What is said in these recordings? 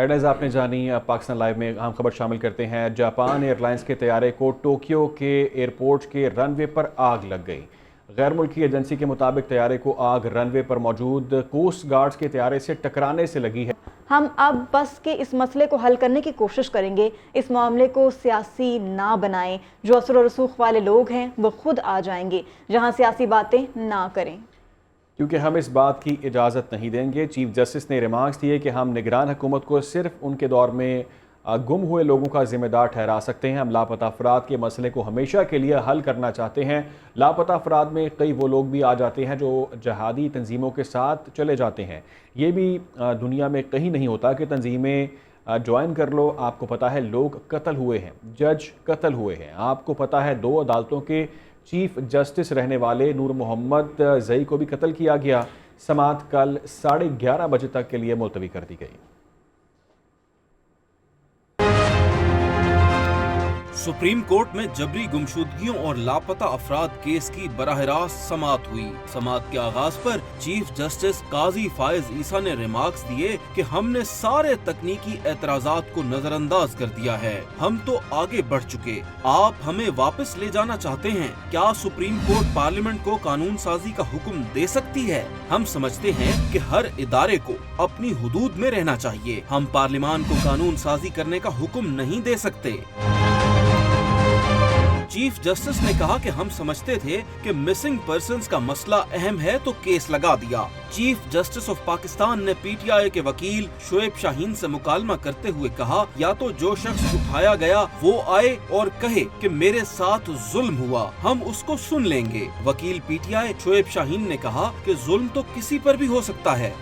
Headlines आपने जानी। अब पाकिस्तान लाइव में अहम खबर शामिल करते हैं। जापान एयरलाइंस के तैयारे को टोक्यो के एयरपोर्ट के रनवे पर आग लग गई। गैर मुल्की एजेंसी के मुताबिक तैयारे को आग रनवे पर मौजूद कोस्ट गार्ड्स के तैयारे से टकराने से लगी है। हम अब बस के इस मसले को हल करने की कोशिश करेंगे। इस मामले को सियासी ना बनाएं। जो असर और रसूख वाले लोग हैं वो खुद आ जाएंगे, जहां सियासी बातें ना करें, क्योंकि हम इस बात की इजाज़त नहीं देंगे। चीफ जस्टिस ने रिमार्क्स दिए कि हम निगरान हुकूमत को सिर्फ उनके दौर में गुम हुए लोगों का जिम्मेदार ठहरा सकते हैं। हम लापता अफराद के मसले को हमेशा के लिए हल करना चाहते हैं। लापता अफराद में कई वो लोग भी आ जाते हैं जो जहादी तंजीमों के साथ चले जाते हैं। ये भी दुनिया में कहीं नहीं होता कि तंजीमें ज्वाइन कर लो। आपको पता है लोग कत्ल हुए हैं, जज कत्ल हुए हैं। आपको पता है 2 अदालतों के चीफ जस्टिस रहने वाले नूर मोहम्मद जई को भी कत्ल किया गया। समाअत कल 11:30 बजे तक के लिए मुलतवी कर दी गई। सुप्रीम कोर्ट में जबरी गुमशुदगियों और लापता अफराद केस की बराह रास्त समाअत हुई। समाअत के आगाज पर चीफ जस्टिस काजी फायज ईसा ने रिमार्क्स दिए कि हमने सारे तकनीकी एतराजात को नजरअंदाज कर दिया है। हम तो आगे बढ़ चुके, आप हमें वापस ले जाना चाहते हैं। क्या सुप्रीम कोर्ट पार्लियामेंट को कानून साजी का हुक्म दे सकती है? हम समझते हैं कि हर इदारे को अपनी हुदूद में रहना चाहिए। हम पार्लियामान को कानून साजी करने का हुक्म नहीं दे सकते। चीफ जस्टिस ने कहा कि हम समझते थे कि मिसिंग पर्सन्स का मसला अहम है तो केस लगा दिया। चीफ जस्टिस ऑफ पाकिस्तान ने पीटीआई के वकील शोएब शाहीन से मुकालमा करते हुए कहा, या तो जो शख्स उठाया गया वो आए और कहे कि मेरे साथ जुल्म हुआ, हम उसको सुन लेंगे। वकील पीटीआई शोएब शाहीन ने कहा कि जुल्म तो किसी पर भी हो सकता है।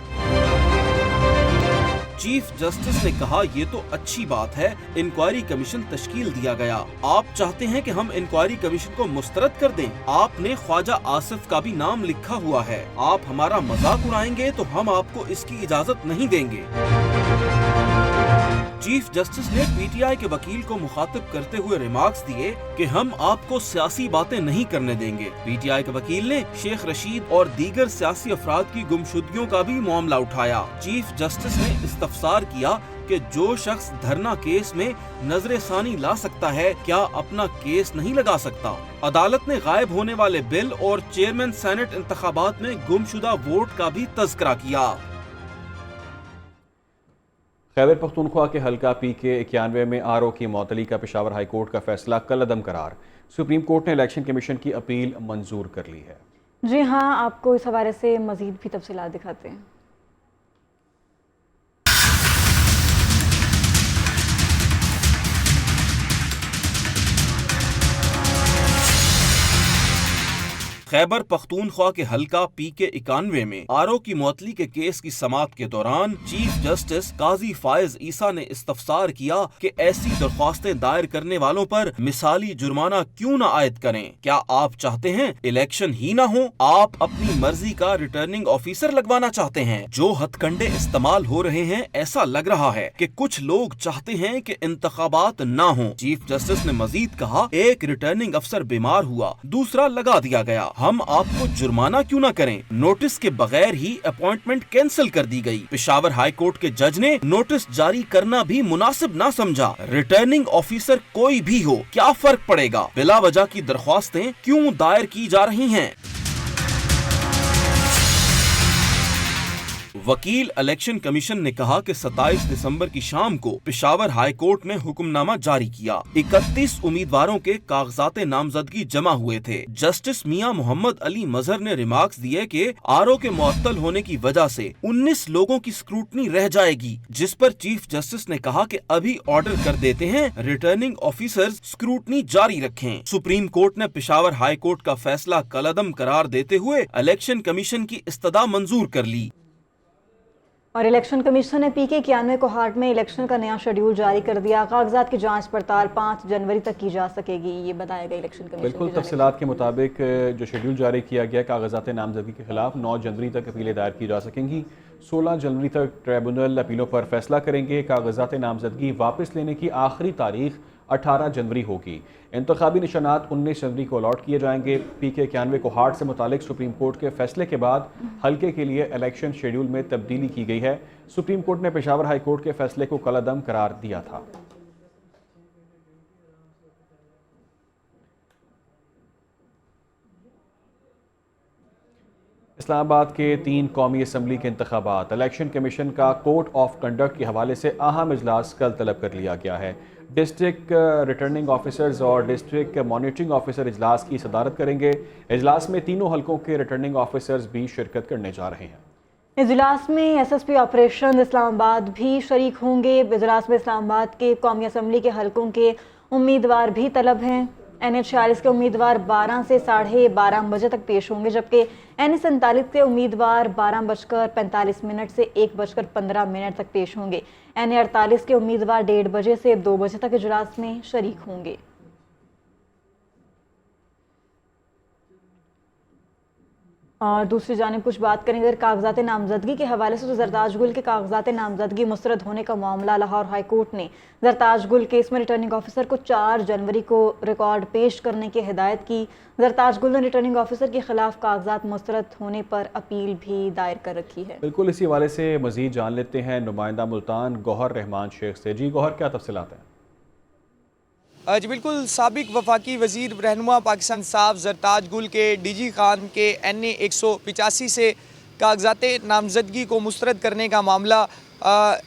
चीफ जस्टिस ने कहा, ये तो अच्छी बात है, इंक्वायरी कमीशन तश्कील दिया गया। आप चाहते हैं कि हम इंक्वायरी कमीशन को मुस्तरद कर दें? आपने ख्वाजा आसिफ का भी नाम लिखा हुआ है। आप हमारा मजाक उड़ाएंगे तो हम आपको इसकी इजाजत नहीं देंगे। चीफ जस्टिस ने पीटीआई के वकील को मुखातिब करते हुए रिमार्क्स दिए कि हम आपको सियासी बातें नहीं करने देंगे। पीटीआई के वकील ने शेख रशीद और दीगर सियासी अफराद की गुमशुदगियों का भी मामला उठाया। चीफ जस्टिस ने इस्तफसार किया कि जो शख्स धरना केस में नजर सानी ला सकता है, क्या अपना केस नहीं लगा सकता? अदालत ने गायब होने वाले बिल और चेयरमैन सेनेट इंतखाबात में गुमशुदा वोट का भी तज़किरा किया। खैबर पख्तूनख्वा के हल्का PK 91 में RO की मअतली का पेशावर हाई कोर्ट का फैसला कलअदम करार। सुप्रीम कोर्ट ने इलेक्शन कमीशन की अपील मंजूर कर ली है। जी हाँ, आपको इस हवाले से मजीद भी तफसीलात दिखाते हैं। खैबर पख्तूनख्वा के हल्का PK 91 में RO की मुअत्तली के केस की समाअत के दौरान चीफ जस्टिस काजी फायज ईसा ने इस्तफसार किया कि ऐसी दरख्वास्तें दायर करने वालों पर मिसाली जुर्माना क्यों न आयद करें। क्या आप चाहते हैं इलेक्शन ही ना हो? आप अपनी मर्जी का रिटर्निंग ऑफिसर लगवाना चाहते हैं? जो हथकंडे इस्तेमाल हो रहे हैं, ऐसा लग रहा है कि कुछ लोग चाहते हैं कि इंतखाबात ना हो। चीफ जस्टिस ने मजीद कहा, एक रिटर्निंग अफसर बीमार हुआ, दूसरा लगा दिया गया, हम आपको जुर्माना क्यों ना करें? नोटिस के बगैर ही अपॉइंटमेंट कैंसिल कर दी गई। पेशावर हाई कोर्ट के जज ने नोटिस जारी करना भी मुनासिब ना समझा। रिटर्निंग ऑफिसर कोई भी हो, क्या फर्क पड़ेगा? बिला वजह की दरख्वास्तें क्यों दायर की जा रही हैं? वकील इलेक्शन कमीशन ने कहा कि 27 दिसंबर की शाम को पेशावर हाई कोर्ट में हुक्मनामा जारी किया। 31 उम्मीदवारों के कागजात नामजदगी जमा हुए थे। जस्टिस मियां मोहम्मद अली मजहर ने रिमार्क्स दिए कि RO के मुअत्तल होने की वजह से 19 लोगों की स्क्रूटनी रह जाएगी, जिस पर चीफ जस्टिस ने कहा कि अभी ऑर्डर कर देते हैं, रिटर्निंग ऑफिसर्स स्क्रूटनी जारी रखें। सुप्रीम कोर्ट ने पेशावर हाई कोर्ट का फैसला कलअदम करार देते हुए इलेक्शन कमीशन की इस्तदा मंजूर कर ली। और इलेक्शन कमीशन ने PK 91 को हार्ट में इलेक्शन का नया शेड्यूल जारी कर दिया। कागजात की जांच पड़ताल 5 जनवरी तक की जा सकेगी, ये बताया गया इलेक्शन कमीशन। बिल्कुल, तफसीलात के मुताबिक जो शेड्यूल जारी किया गया, कागजात नामजदगी के खिलाफ 9 जनवरी तक अपीलें दायर की जा सकेंगी। 16 जनवरी तक ट्रिब्यूनल अपीलों पर फैसला करेंगे। कागजात नामजदगी वापस लेने की आखिरी तारीख 18 जनवरी होगी। इंतखाबी निशानात 19 जनवरी को अलॉट किए जाएंगे। PK 91 को हार्ट से मुतालिक सुप्रीम कोर्ट के फैसले के बाद हल्के के लिए इलेक्शन शेड्यूल में तब्दीली की गई है। सुप्रीम कोर्ट ने पेशावर हाई कोर्ट के फैसले को कलअदम करार दिया था। इस्लामाबाद के 3 कौमी असम्बली के इंतखाबात, इलेक्शन कमीशन का कोड ऑफ कंडक्ट के हवाले से अहम इजलास कल तलब कर लिया गया है। डिस्ट्रिक्ट रिटर्निंग ऑफिसर्स और डिस्ट्रिक्ट मॉनिटरिंग ऑफिसर इजलास की सदारत करेंगे। इजलास में तीनों हलकों के रिटर्निंग ऑफिसर्स भी शिरकत करने जा रहे हैं। इजलास में SSP ऑपरेशन इस्लामाबाद भी शरीक होंगे। इजलास में इस्लामाबाद के कौमी असम्बली के हलकों के उम्मीदवार भी तलब हैं। NH 46 के उम्मीदवार 12 से 12:30 बजे तक पेश होंगे, जबकि NH 47 के उम्मीदवार 12:45 से 1:15 तक पेश होंगे। NA 48 के उम्मीदवार 1:30 बजे से 2 बजे तक इजलास में शरीक होंगे। और दूसरी जानिब कुछ बात करेंगे अगर कागजात नामजदगी के हवाले से, तो जरताज गुल के कागजात नामजदगी मुस्तरद होने का मामला लाहौर हाई कोर्ट ने जरताज गुल केस में रिटर्निंग ऑफिसर को 4 जनवरी को रिकॉर्ड पेश करने की हिदायत की। जरताज गुल ने रिटर्निंग ऑफिसर के खिलाफ कागजात मुस्तरद होने पर अपील भी दायर कर रखी है। बिल्कुल, इसी हवाले से मजीद जान लेते हैं नुमाइंदा मुल्तान गौहर रहमान शेख से। जी गौहर, क्या तफसीलात हैं? जी बिल्कुल, साबिक वफाकी वज़ीर रहनुमा पाकिस्तान साहब जरताज गुल के DG खान के NA 185 से कागजात नामजदगी को मुस्तरद करने का मामला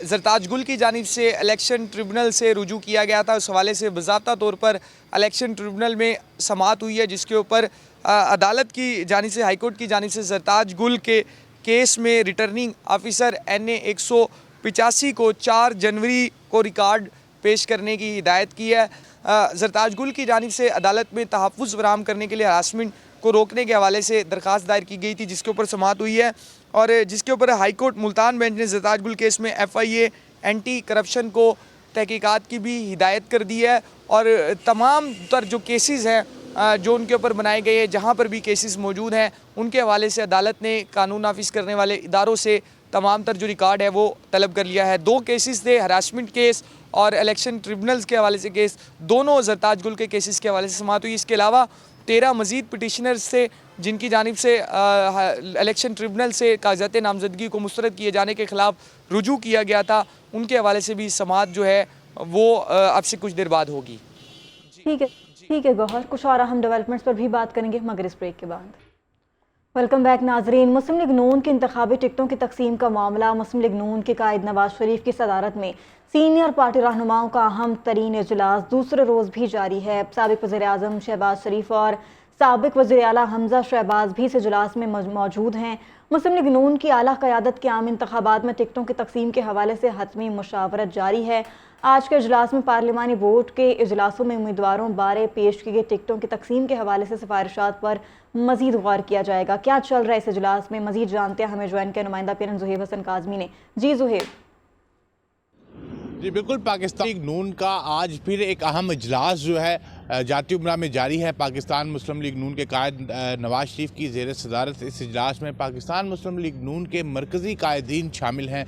जरताज गुल की जानिब से इलेक्शन ट्रिब्यूनल से रुजू किया गया था। उस हवाले से बाज़ाब्ता तौर पर इलेक्शन ट्रिब्यूनल में समाअत हुई है, जिसके ऊपर अदालत की जानिब से, हाई कोर्ट की जानिब से जरताज गुल के केस में रिटर्निंग ऑफिसर NA 185 को 4 जनवरी को रिकॉर्ड पेश करने की हिदायत की है। जरताज गुल की जानिब से अदालत में तहफ़्फ़ुज़ फराहम करने के लिए हरासमेंट को रोकने के हवाले से दरख्वास्त दायर की गई थी, जिसके ऊपर समाअत हुई है और जिसके ऊपर हाई कोर्ट मुल्तान बेंच ने जरताज गुल केस में FIA एंटी करप्शन को तहकीकात की भी हिदायत कर दी है और तमाम तर जो केसेस हैं जो उनके ऊपर बनाए गए हैं, जहाँ पर भी केसेस मौजूद हैं, उनके हवाले से अदालत ने कानून नाफिज करने वाले इदारों से तमाम तर जो रिकॉर्ड है वो तलब कर लिया है। 2 केसेस थे, हरासमेंट केस और इलेक्शन ट्रिब्यूनल्स के हवाले से केस, दोनों जरताज गुल के केसेस के हवाले से समाअत हुई। इसके अलावा 13 मज़ीद पिटिशनर्स थे जिनकी जानिब से इलेक्शन ट्रिब्यूनल से कागजात नामजदगी को मुस्तरद किए जाने के ख़िलाफ़ रुजू किया गया था, उनके हवाले से भी समाअत जो है वो अब से कुछ देर बाद होगी। ठीक है गौहर, कुछ और अहम डेवलपमेंट्स पर भी बात करेंगे मगर इस ब्रेक के बाद। वेलकम बैक नाजरीन। मुस्लिम लीग नून की इंतखाबी टिकटों की तकसीम का मामला मुस्लिम लीग नून के कायद नवाज शरीफ की सदारत में सीनियर पार्टी रहनुमाओं का अहम तरीन इजलास दूसरे रोज़ भी जारी है। साबिक वज़ीर आज़म शहबाज शरीफ और साबिक वज़ीर आला हमजा शहबाज भी इस इजलास में मौजूद हैं। मुस्लिम लीग नून की आला क़यादत के आम इंतखाबात में टिकटों की तकसीम के हवाले से हतमी मुशावरत जारी है। आज के इजलास में पार्लिमानी बोर्ड के इजलासों में उम्मीदवारों बारे पेश की गई टिकटों की तकसीम के हवाले से सिफारिशात पर मजीद गौर किया जाएगा। क्या चल रहा है इस इजलास में, मजीद जानते हैं हमें ज्वाइन के नुमाइंदा PNN ज़ुहैब हसन काज़मी ने। जी ज़ुहैब। जी बिल्कुल, पाकिस्तान लीग नून का आज फिर एक अहम इजलास जो है जाती उमरा में जारी है। पाकिस्तान मुस्लिम लीग नून के कायद नवाज शरीफ की ज़ेर सदारत इस इजलास में पाकिस्तान मुस्लिम लीग नून के मरकज़ी कायदीन शामिल हैं।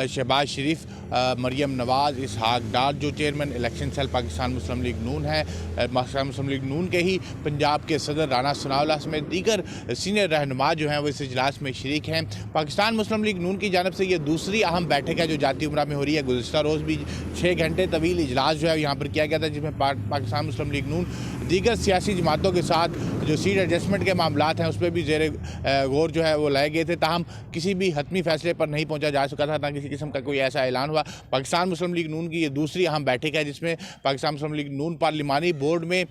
शहबाज शरीफ, मरियम नवाज़, इसहाक डार जो चेयरमैन इलेक्शन सेल पाकिस्तान मुस्लिम लीग नून है, पाकिस्तान मुस्लिम लीग नून के ही पंजाब के सदर राना सनाउल्लाह समेत दीगर सीनियर रहनुमा जो हैं वो इस इजलास में शरीक हैं। पाकिस्तान मुस्लिम लीग नून की जानब से ये दूसरी अहम बैठक है जो जाती उमरा में हो रही है। गुज़श्ता रोज़ भी 6 घंटे तवील इजलास जो है यहाँ पर किया गया था, जिसमें पाकिस्तान मुस्लिम लीग नून दीगर सियासी जमातों के साथ जो सीट एडजस्टमेंट के मामलात हैं उस पर भी ज़ेर गौर जो है वो लाए गए थे। ताहम किसी भी हतमी फैसले पर नहीं पहुंचा जा सका था, ना किसी किस्म का कोई ऐसा ऐलान हुआ। पाकिस्तान मुस्लिम लीग नून की ये दूसरी अहम बैठक है जिसमें पाकिस्तान मुस्लिम लीग नून पार्लिमानी बोर्ड में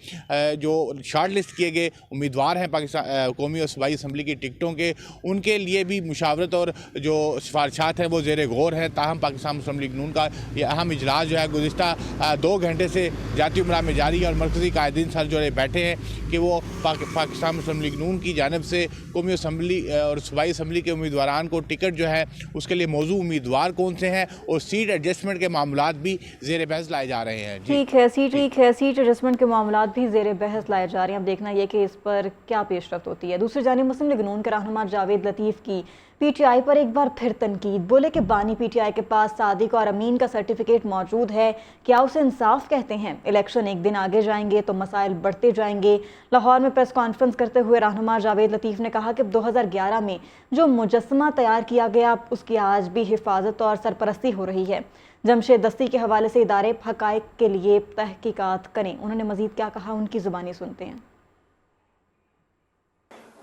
जो शार्ट लिस्ट किए गए उम्मीदवार हैं पाकिस्तान कौमी और सूबाई असम्बली की टिकटों के, उनके लिए भी मुशावरत और जो सिफारिशात हैं वो ज़ेर गौर है। ताहम पाकिस्तान मुस्लिम लीग नून का ये अहम इजलास जो है गुज़िश्ता 2 घंटे से जाती उमरा में जारी है और मरकज़ी कायदीन सर जो बैठे हैं कि वो पाकिस्तान मुस्लिम लीग नून की जानिब से कौमी असम्बली और सूबाई असम्बली के उम्मीदवारान को टिकट जो है उसके लिए मौजू उम्मीदवार कौन से हैं और सीट एडजस्टमेंट के मामलात भी ज़ेर बहस लाए जा रहे हैं। ठीक है, सीट एडजस्टमेंट के मामलात भी ज़ेर बहस लाए जा रहे हैं। अब देखना यह कि इस पर क्या पेशरफ्त होती है। दूसरी जानिब मुस्लिम लीग नून के रहनुमा जावेद लतीफ़ की پی ٹی آئی پر ایک بار پھر تنقید، بولے کہ بانی پی ٹی آئی کے پاس صادق اور امین کا سرٹیفکیٹ موجود ہے، کیا اسے انصاف کہتے ہیں؟ الیکشن ایک دن آگے جائیں گے تو مسائل بڑھتے جائیں گے۔ لاہور میں پریس کانفرنس کرتے ہوئے رہنما جاوید لطیف نے کہا کہ 2011 میں جو مجسمہ تیار کیا گیا اس کی آج بھی حفاظت اور سرپرستی ہو رہی ہے۔ جمشید دستی کے حوالے سے ادارے حقائق کے لیے تحقیقات کریں۔ انہوں نے مزید کیا کہا، ان کی زبانی سنتے ہیں۔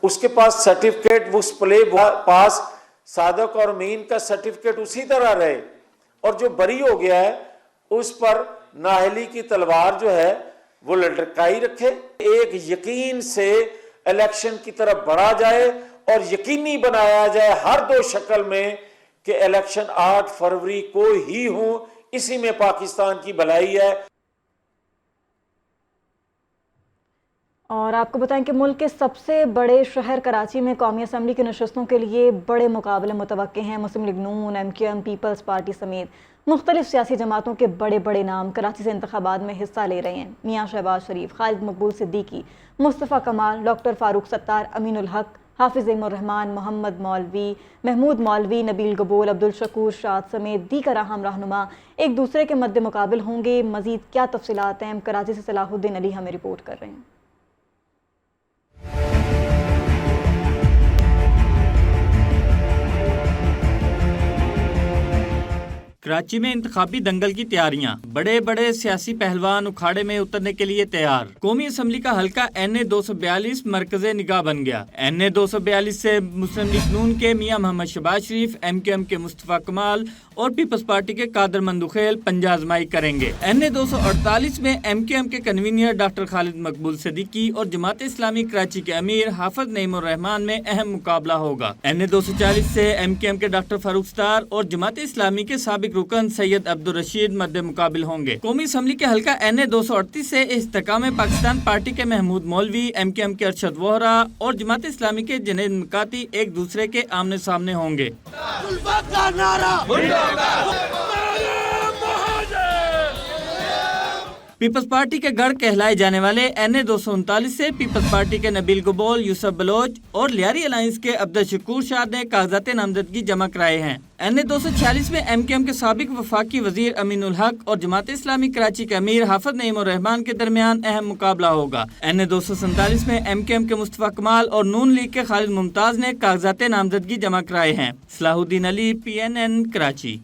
اس کے پاس سرٹیفکیٹ، اس پلے پاس صادق اور امین کا سرٹیفکیٹ اسی طرح رہے، اور جو بری ہو گیا ہے اس پر نااہلی کی تلوار جو ہے وہ لٹکائی رکھے۔ ایک یقین سے الیکشن کی طرف بڑھا جائے اور یقینی بنایا جائے ہر دو شکل میں کہ الیکشن 8 فروری کو ہی ہوں، اسی میں پاکستان کی بھلائی ہے۔ اور آپ کو بتائیں کہ ملک کے سب سے بڑے شہر کراچی میں قومی اسمبلی کی نشستوں کے لیے بڑے مقابلے متوقع ہیں۔ مسلم لیگ نون، ایم کیو ایم، پیپلز پارٹی سمیت مختلف سیاسی جماعتوں کے بڑے بڑے نام کراچی سے انتخابات میں حصہ لے رہے ہیں۔ میاں شہباز شریف، خالد مقبول صدیقی، مصطفیٰ کمال، ڈاکٹر فاروق ستار، امین الحق، حافظ ام الرحمان، محمد مولوی، محمود مولوی، نبیل گبول، عبدالشکور شاد سمیت دیگر اہم رہنما ایک دوسرے کے مد مقابل ہوں گے۔ مزید کیا تفصیلات ہیں، کراچی سے صلاح الدین علی ہمیں رپورٹ کر رہے ہیں۔ کراچی میں انتخابی دنگل کی تیاریاں، بڑے بڑے سیاسی پہلوان اکھاڑے میں اترنے کے لیے تیار۔ قومی اسمبلی کا حلقہ این اے 242 مرکز نگاہ بن گیا۔ این اے 242 سے مسلم لیگ نون کے میاں محمد شہباز شریف، ایم کیو ایم کے مصطفیٰ کمال اور پیپلز پارٹی کے قادر مندوخیل پنجہ آزمائی کریں گے۔ این اے 248 میں ایم کیو ایم کے کنوینر ڈاکٹر خالد مقبول صدیقی اور جماعت اسلامی کراچی کے امیر حافظ نعیم الرحمان میں اہم مقابلہ ہوگا۔ این اے 240 سے ایم کیو ایم کے ڈاکٹر فاروق ستار اور جماعت اسلامی کے سابق رکن سید عبدالرشید مد مقابل ہوں گے۔ قومی اسمبلی کے حلقہ این اے 238 سے استحکام پاکستان پارٹی کے محمود مولوی، ایم کیو ایم کے ارشد وہرا اور جماعت اسلامی کے جنید مکاتی ایک دوسرے کے آمنے سامنے ہوں گے۔ پیپلز پارٹی کے گڑھ کہلائے جانے والے این اے 239 سے پیپلز پارٹی کے نبیل گبول، یوسف بلوچ اور لیاری الائنس کے عبدالشکور شاد نے کاغذات نامزدگی جمع کرائے ہیں۔ این اے 246 میں ایم کیو ایم کے سابق وفاقی وزیر امین الحق اور جماعت اسلامی کراچی کے امیر حافظ نعیم الرحمان کے درمیان اہم مقابلہ ہوگا۔ این اے 247 میں ایم کیو ایم کے مصطفیٰ کمال اور نون لیگ کے خالد ممتاز نے کاغذات نامزدگی جمع کرائے ہیں۔ صلاح الدین علی، پی این این، کراچی۔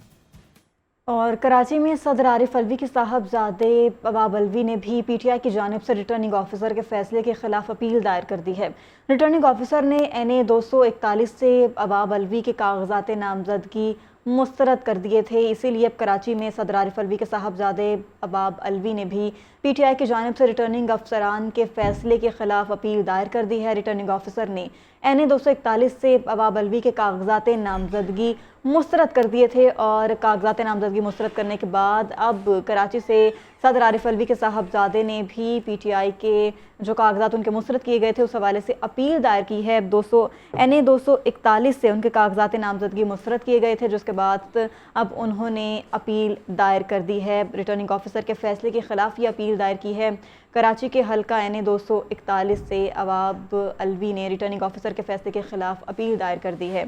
اور کراچی میں صدر عارف الوی کے صاحبزادے عباب الوی نے بھی پی ٹی آئی کی جانب سے ریٹرننگ آفیسر کے فیصلے کے خلاف اپیل دائر کر دی ہے۔ ریٹرننگ آفیسر نے این اے 241 سے عباب الوی کے کاغذات نامزدگی مسترد کر دیے تھے، اسی لیے اب کراچی میں صدر عارف الوی کے صاحبزادے عباب الوی نے بھی پی ٹی آئی کی جانب سے ریٹرننگ افسران کے فیصلے کے خلاف اپیل دائر کر دی ہے۔ ریٹرننگ آفیسر نے این اے 241 سے عباب الوی کے کاغذات نامزدگی مسترد کر دیے تھے، اور کاغذات نامزدگی مسترد کرنے کے بعد اب کراچی سے صدر عارف الوی کے صاحبزادے نے بھی پی ٹی آئی کے جو کاغذات ان کے مسترد کیے گئے تھے اس حوالے سے اپیل دائر کی ہے۔ این اے 241 سے ان کے کاغذات نامزدگی مسترد کیے گئے تھے، جس کے بعد اب انہوں نے اپیل دائر کر دی ہے۔ ریٹرننگ آفیسر کے فیصلے کے خلاف یہ اپیل دائر کی ہے۔ کراچی کے حلقہ این اے 241 سے عباب الوی نے ریٹرننگ آفیسر کے فیصلے کے خلاف اپیل دائر کر دی ہے۔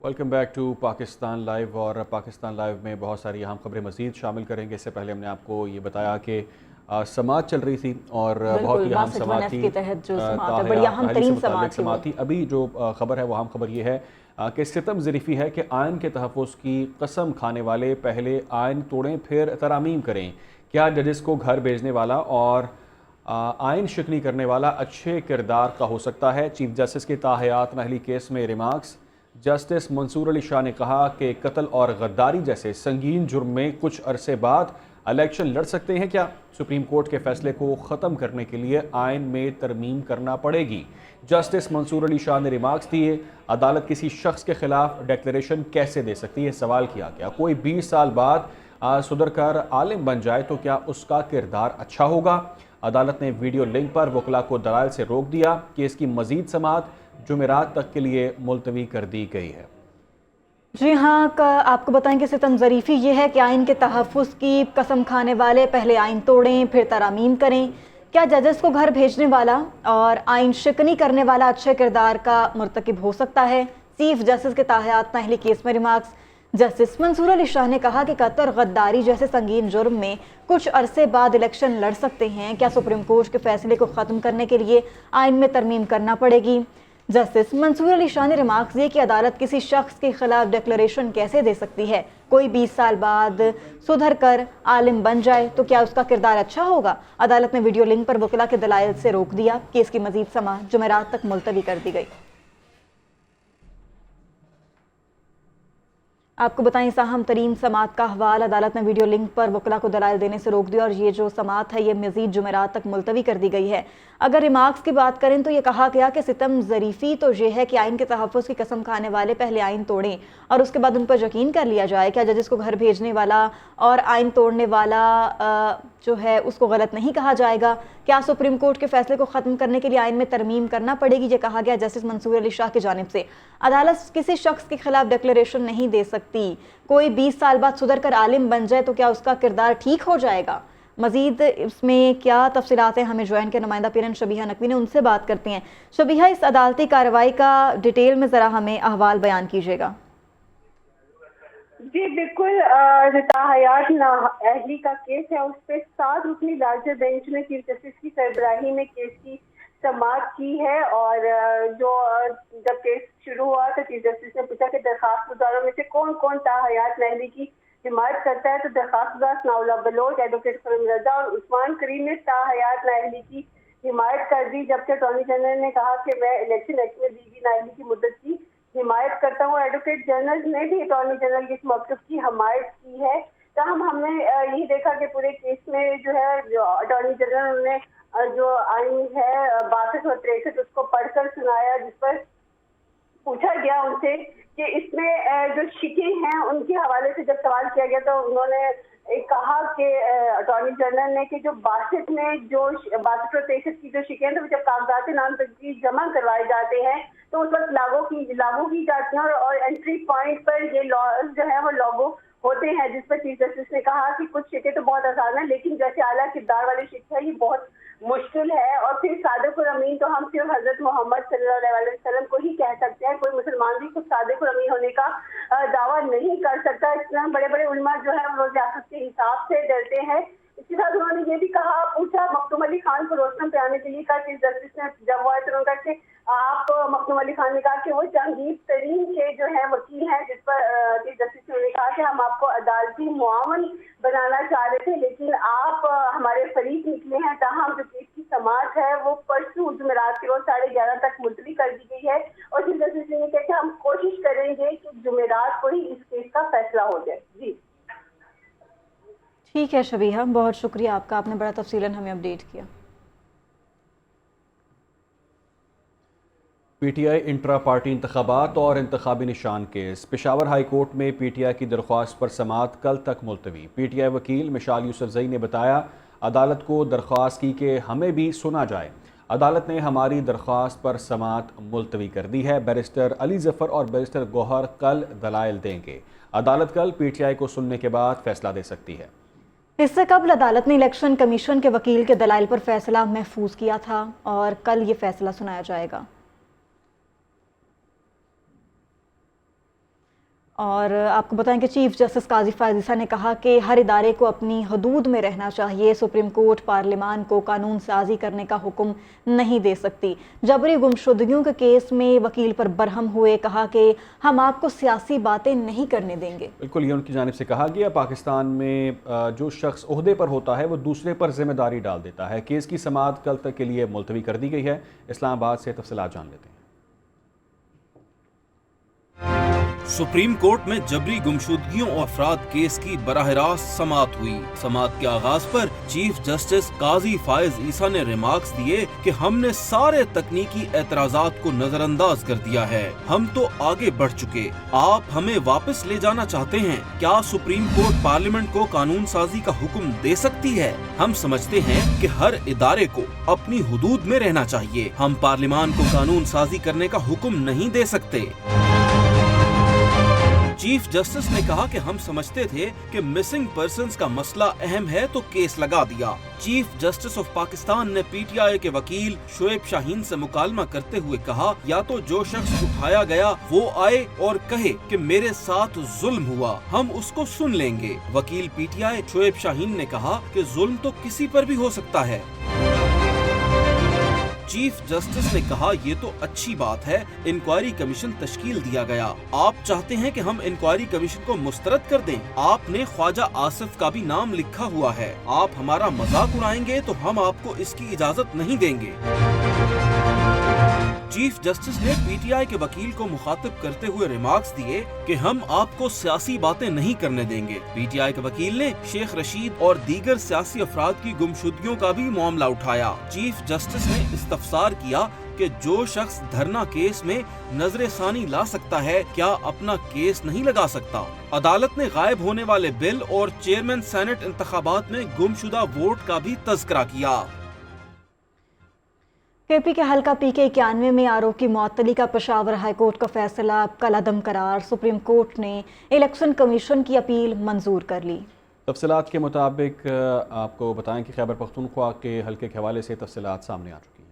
Welcome back to Pakistan live, اور پاکستان لائیو میں بہت ساری اہم خبریں مزید شامل کریں گے۔ اس سے پہلے ہم نے آپ کو یہ بتایا کہ سماعت چل رہی تھی اور بہت ہی اہم سماعت تھی، سماعت تھی۔ ابھی جو خبر ہے وہ اہم خبر یہ ہے کہ ستم ظریفی ہے کہ آئین کے تحفظ کی قسم کھانے والے پہلے آئین توڑیں پھر ترامیم کریں۔ کیا ججز کو گھر بھیجنے والا اور آئین شکنی کرنے والا اچھے کردار کا ہو سکتا ہے؟ چیف جسٹس کے تاحیات نااہلی کیس میں ریمارکس۔ جسٹس منصور علی شاہ نے کہا کہ قتل اور غداری جیسے سنگین جرم میں کچھ عرصے بعد الیکشن لڑ سکتے ہیں کیا؟ سپریم کورٹ کے فیصلے کو ختم کرنے کے لیے آئین میں ترمیم کرنا پڑے گی۔ جسٹس منصور علی شاہ نے ریمارکس دیے، عدالت کسی شخص کے خلاف ڈیکلیریشن کیسے دے سکتی ہے؟ سوال کیا گیا کوئی 20 سال بعد صدر کر عالم بن جائے تو کیا اس کا کردار اچھا ہوگا؟ عدالت نے ویڈیو لنک پر وکلاء کو دلائل سے روک دیا کہ اس کی مزید سماعت جمعرات تک کے لیے ملتوی کر دی گئی ہے۔ जी हाँ, आपको बताएं कि सितम ज़रीफ़ी ये है कि आइन के तहफ़्फ़ुज़ की कसम खाने वाले पहले आइन तोड़ें फिर तरामीम करें। क्या जजेस को घर भेजने वाला और आइन शिकनी करने वाला अच्छे किरदार का मुर्तकिब हो सकता है? चीफ जस्टिस के ताहियात नाअहली केस में रिमार्क्स। जस्टिस मंसूर अली शाह ने कहा कि कत्ल और गद्दारी जैसे संगीन जुर्म में कुछ अरसे बाद इलेक्शन लड़ सकते हैं। क्या सुप्रीम कोर्ट के फैसले को ख़त्म करने के लिए आइन में तरमीम करना पड़ेगी? जस्टिस मंसूर अली शाह ने रिमार्क्स दिए कि अदालत किसी शख्स के खिलाफ डिक्लेरेशन कैसे दे सकती है? कोई 20 साल बाद सुधर कर आलिम बन जाए तो क्या उसका किरदार अच्छा होगा? अदालत ने वीडियो लिंक पर वकीला के दलाइल से रोक दिया। केस की मजीद समाअत जुमेरात तक मुलतवी कर दी गई। आपको बताएं, इस अहम तरीन समाअत का हवाल अदालत ने वीडियो लिंक पर वकीला को दलाइल देने से रोक दिया और ये जो समाअत है ये मजीद जुमेरात तक मुलतवी कर दी गई है। अगर रिमार्क्स की बात करें तो ये कहा गया कि सितम ज़रीफ़ी तो ये है कि आइन के तहफ़्फ़ुज़ की कसम खाने वाले पहले आइन तोड़ें और उसके बाद उन पर यकीन कर लिया जाए। क्या जजेस को घर भेजने वाला और आइन तोड़ने वाला जो है उसको गलत नहीं कहा जाएगा? क्या सुप्रीम कोर्ट के फैसले को ख़त्म करने के लिए आइन में तरमीम करना पड़ेगी? ये कहा गया जस्टिस मंसूर अली शाह की जानिब से। अदालत किसी शख्स के खिलाफ डिक्लेरेशन नहीं दे सकती। कोई 20 साल बाद सुधर कर आलिम बन जाए तो क्या उसका किरदार ठीक हो जाएगा? मजीद इसमें क्या तफसीलात हैं, हमें ज्वाइन के नुमाइंदा पीरन शबीहा नकवी ने, उनसे बात करते हैं। शबीहा, इस अदालती कार्रवाई का डिटेल में ज़रा हमें अहवाल बयान कीजिएगा। जी बिल्कुल, ताहयात नाअहली का केस है, उस पर 7 रुकनी लार्जर बेंच में चीफ जस्टिस की सरबराही में केस की समाअत की है। और जो जब केस शुरू हुआ तो चीफ जस्टिस ने पूछा कि दरखास्त गुजारों में से कौन कौन ताहयात नाअहली की हिमायत करता है, तो दरखास्त गुजार सनाउल्लाह बलोच, एडवोकेट फरम रजा और उस्मान करीम ने ताहयात नाअहली की हिमायत कर दी, जबकि अटॉर्नी जनरल ने कहा कि मैं इलेक्शन एक्ट में दी गई नाअहली की मुद्दत की हिमायत करता हूँ। एडवोकेट जनरल ने भी अटॉर्नी जनरल की इस मौक़िफ़ की हिमायत की है। तमाम हमने यही देखा कि पूरे केस में जो है जो अटॉर्नी जनरल ने जो आइन है 62 और 63 उसको पढ़कर सुनाया, जिस पर पूछा गया उनसे कि इसमें जो शिकें हैं उनके हवाले से जब सवाल किया गया तो उन्होंने कहा कि अटॉर्नी जनरल ने कि जो 62 में जो 62 और 63 की जो शिकें तो जब कागजात नामजदगी जमा करवाए जाते हैं तो उस वक्त लागू की जाती हैं और एंट्री पॉइंट पर ये लॉ जो है वो लागू होते हैं, जिस पर चीफ जस्टिस ने कहा कि कुछ शिकें तो बहुत आसान है लेकिन जैसे आला किरदार वाली शिक है ये बहुत मुश्किल है। और फिर सादिक और अमीन तो हम सिर्फ हजरत मोहम्मद सल्लल्लाहु अलैहि वसल्लम को ही कह सकते हैं, कोई मुसलमान भी खुद सादिक और अमीन होने का दावा नहीं कर सकता। इस तरह बड़े बड़े उलमा जो है वो रियासत के हिसाब से डरते हैं। इसके साथ उन्होंने ये भी पूछा मखदूम अली खान को रोस्टम पे आने के लिए कहा। चीफ जस्टिस ने जब वो आए तो उन्होंने कहा कि आप मखदूम अली खान ने कहा कि वो जहांगीर तरीन के जो है वकील हैं, जिस पर चीफ जस्टिस ने कहा कि हम आपको अदालती मुआवन बनाना चाह रहे थे लेकिन आप हमारे फरीक निकले हैं। ताहम जो केस की समाअत है वो परसों जुमेरात के रोज 11:30 तक मुलतवी कर दी गई है और चीफ जस्टिस ने कहा कि हम कोशिश करेंगे कि जुमेरात को ही इस केस का फैसला हो जाए। जी ठीक है शबीहा, बहुत शुक्रिया आपका, आपने बड़ा तफसीलन हमें अपडेट किया। पीटीआई इंट्रा पार्टी इंतखाबात और इंतखाबी निशान केस। पेशावर हाई कोर्ट में पीटीआई की दरख्वास्त पर समाअत कल तक मुलतवी। पीटीआई वकील मिशाल यूसुफजई ने बताया अदालत को दरख्वास्त की कि हमें भी सुना जाए। अदालत ने हमारी दरख्वास्त पर समाअत मुलतवी कर दी है। बैरिस्टर अली जफ़र और बैरिस्टर गौहर कल दलाइल देंगे। अदालत कल पीटीआई को सुनने के बाद फैसला दे सकती है। इससे कबल अदालत ने इलेक्शन कमीशन के वकील के दलाइल पर फैसला महफूज किया था और कल ये फैसला सुनाया जाएगा। और आपको बताएं कि चीफ जस्टिस काजी फायज़ ईसा ने कहा कि हर इदारे को अपनी हदूद में रहना चाहिए। सुप्रीम कोर्ट पार्लिमान को कानून साजी करने का हुक्म नहीं दे सकती। जबरी गुमशुदगियों के केस में वकील पर बरहम हुए, कहा कि हम आपको सियासी बातें नहीं करने देंगे। बिल्कुल, ये उनकी जानिब से कहा गया। पाकिस्तान में जो शख्स ओहदे पर होता है वो दूसरे पर जिम्मेदारी डाल देता है। केस की समाअत कल तक के लिए मुलतवी कर दी गई है। इस्लामाबाद से तफसीलात जान लेते हैं। सुप्रीम कोर्ट में जबरी गुमशुदगियों और अफराद केस की बराह रास्त समाअत हुई। समाअत के आगाज पर चीफ जस्टिस काजी फायज ईसा ने रिमार्क्स दिए कि हमने सारे तकनीकी एतराजात को नजरअंदाज कर दिया है। हम तो आगे बढ़ चुके, आप हमें वापस ले जाना चाहते हैं। क्या सुप्रीम कोर्ट पार्लियामेंट को कानून साजी का हुक्म दे सकती है? हम समझते हैं कि हर इदारे को अपनी हुदूद में रहना चाहिए। हम पार्लियामान को कानून साजी करने का हुक्म नहीं दे सकते। चीफ जस्टिस ने कहा कि हम समझते थे कि मिसिंग पर्सन्स का मसला अहम है तो केस लगा दिया। चीफ जस्टिस ऑफ पाकिस्तान ने पीटीआई के वकील शोएब शाहीन से मुकालमा करते हुए कहा, या तो जो शख्स उठाया गया वो आए और कहे कि मेरे साथ जुल्म हुआ, हम उसको सुन लेंगे। वकील पीटीआई शोएब शाहीन ने कहा कि जुल्म तो किसी पर भी हो सकता है। चीफ जस्टिस ने कहा, ये तो अच्छी बात है, इंक्वायरी कमीशन तश्कील दिया गया। आप चाहते हैं कि हम इंक्वायरी कमीशन को मुस्तरद कर दें? आपने ख्वाजा आसिफ का भी नाम लिखा हुआ है। आप हमारा मजाक उड़ाएंगे तो हम आपको इसकी इजाजत नहीं देंगे। चीफ जस्टिस ने पीटीआई के वकील को मुखातिब करते हुए रिमार्क्स दिए कि हम आपको सियासी बातें नहीं करने देंगे। पीटीआई के वकील ने शेख रशीद और दीगर सियासी अफराद की गुमशुदगियों का भी मामला उठाया। चीफ जस्टिस ने इस्तफसार किया कि जो शख्स धरना केस में नजर सानी ला सकता है, क्या अपना केस नहीं लगा सकता? अदालत ने गायब होने वाले बिल और चेयरमैन सेनेट इंतखाबात में गुमशुदा वोट का भी तज़किरा किया। केपी के हल्का पीके 91 में आरोप की मुअत्तली का पेशावर हाई कोर्ट का फैसला कलअदम करार। सुप्रीम कोर्ट ने इलेक्शन कमीशन की अपील मंजूर कर ली। तफसीलात के मुताबिक आपको बताएं कि खैबर पख्तूनख्वा के हल्के के हवाले से तफसीलात सामने आ चुकी हैं।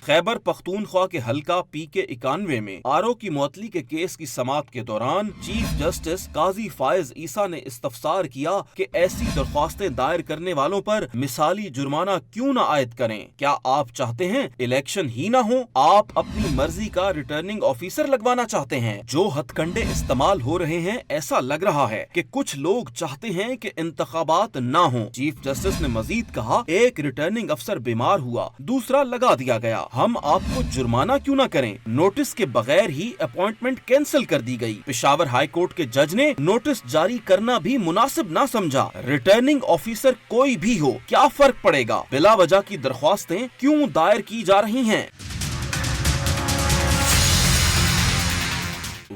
खैबर पख्तूनख्वा के हल्का पीके 91 में आरओ की मुअत्तली के केस की समाअत के दौरान चीफ जस्टिस काजी फायज ईसा ने इस्तफसार किया कि ऐसी दरख्वास्तें दायर करने वालों पर मिसाली जुर्माना क्यों न आयद करें। क्या आप चाहते हैं इलेक्शन ही न हो? आप अपनी मर्जी का रिटर्निंग ऑफिसर लगवाना चाहते हैं? जो हथकंडे इस्तेमाल हो रहे हैं, ऐसा लग रहा है कि कुछ लोग चाहते हैं कि इंतखाबात न हो। चीफ जस्टिस ने मजीद कहा, एक रिटर्निंग अफसर बीमार हुआ, दूसरा लगा दिया गया, हम आपको जुर्माना क्यों ना करें? नोटिस के बगैर ही अपॉइंटमेंट कैंसिल कर दी गई। पेशावर हाई कोर्ट के जज ने नोटिस जारी करना भी मुनासिब ना समझा। रिटर्निंग ऑफिसर कोई भी हो, क्या फर्क पड़ेगा? बिला वजह की दरख्वास्तें क्यों दायर की जा रही हैं?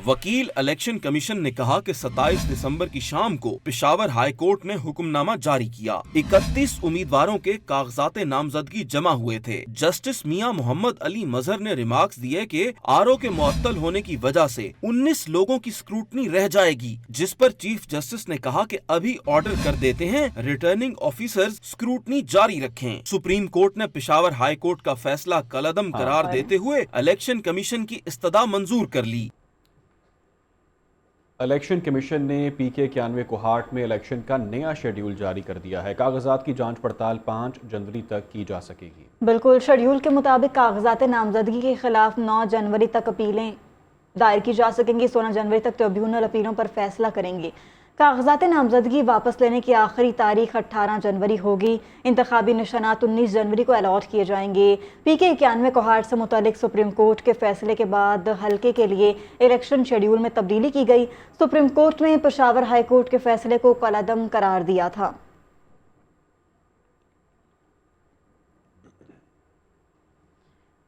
वकील इलेक्शन कमीशन ने कहा कि 27 दिसंबर की शाम को पेशावर हाई कोर्ट ने हुक्मनामा जारी किया। 31 उम्मीदवारों के कागजात नामजदगी जमा हुए थे। जस्टिस मियां मोहम्मद अली मजहर ने रिमार्क्स दिए कि आरओ के मुअत्तल होने की वजह से 19 लोगों की स्क्रूटनी रह जाएगी, जिस पर चीफ जस्टिस ने कहा कि अभी ऑर्डर कर देते हैं, रिटर्निंग ऑफिसर्स स्क्रूटनी जारी रखें। सुप्रीम कोर्ट ने पेशावर हाई कोर्ट का फैसला कलअदम करार देते हुए इलेक्शन कमीशन की इस्तदा मंजूर कर ली। इलेक्शन कमीशन ने पीके 91 कोहार्ट में इलेक्शन का नया शेड्यूल जारी कर दिया है। कागजात की जांच पड़ताल 5 जनवरी तक की जा सकेगी। बिल्कुल, शेड्यूल के मुताबिक कागजात नामजदगी के खिलाफ 9 जनवरी तक अपीलें दायर की जा सकेंगी। 16 जनवरी तक ट्रिब्यूनल अपीलों पर फैसला करेंगे। कागजात नामजदगी वापस लेने की आखिरी तारीख 18 जनवरी होगी। इंतखाबी निशानात 19 जनवरी को अलॉट किए जाएंगे। पीके 91 कोहार्ट से मुतालिक सुप्रीम कोर्ट के फैसले के बाद हल्के के लिए इलेक्शन शेड्यूल में तब्दीली की गई। सुप्रीम कोर्ट ने पेशावर हाई कोर्ट के फैसले को कलअदम करार दिया था।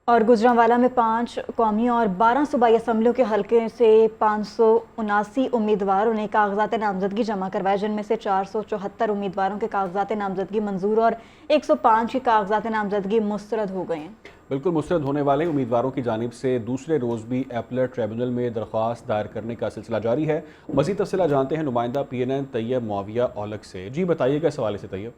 और गुजरांवाला में 5 कौमी और 12 सूबाई असम्बलियों के हल्के से 579 उम्मीदवारों ने कागजात नामजदगी जमा करवाए, जिनमें से 474 उम्मीदवारों के कागजात नामजदगी मंजूर और 105 के कागजात नामजदगी मुस्तरद हो गए हैं। बिल्कुल, मुस्तरद होने वाले उम्मीदवारों की जानिब से दूसरे रोज़ भी अपीलेट ट्रिब्यूनल में दरख्वास्त दायर करने का सिलसिला जारी है। मज़ीद तफसीलात जानते हैं नुमाइंदा PNN तैयब मुआविया औलख से। जी बताइएगा इस हवाले से तैयब।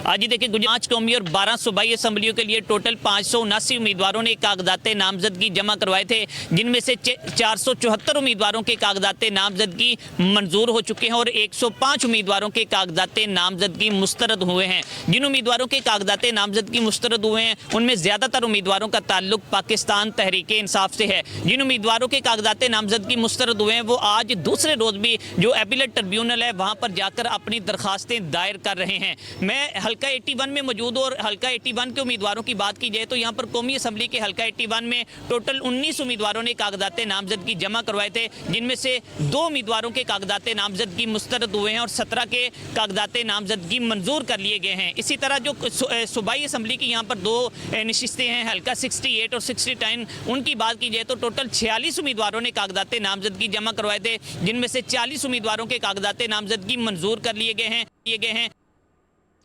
आज ही देखिए, 5 कौमी और 12 सूबाई असम्बलियों के लिए टोटल 579 उम्मीदवारों ने कागजात नामजदगी जमा करवाए थे, जिनमें से 474 उम्मीदवारों के कागजात नामजदगी मंजूर हो चुके हैं और 105 उम्मीदवारों के कागजात नामजदगी मुस्तरद हुए हैं। जिन उम्मीदवारों के कागजात नामजदगी मुस्तरद हुए हैं, उनमें ज़्यादातर उम्मीदवारों का ताल्लुक पाकिस्तान तहरीक इंसाफ से है। जिन उम्मीदवारों के कागजात नामजदगी मुस्तरद हुए हैं, वो आज दूसरे रोज़ भी जो अपीलेट ट्रिब्यूनल है वहाँ पर जाकर अपनी दरखास्तें दायर कर रहे हैं। मैं हल्का 81 में मौजूद हूँ और हल्का 81 के उम्मीदवारों की बात की जाए तो यहाँ पर कौमी असम्बली के हल्का 81 में टोटल 19 उम्मीदवारों ने कागजात नामजदगी जमा करवाए थे, जिनमें से 2 उम्मीदवारों के कागजात नामजदगी मुस्तरद हुए हैं और 17 के कागजात नामजदगी मंजूर कर लिए गए हैं। इसी तरह जो सूबाई असम्बली की यहाँ पर 2 नशिस्तें हैं, हल्का 68 और 69, उनकी बात की जाए तो टोटल 46 उम्मीदवारों ने कागजात नामजदगी जमा करवाए थे, जिनमें से 40 उम्मीदवारों के कागजात नामजदगी मंजूर कर लिए गए हैं।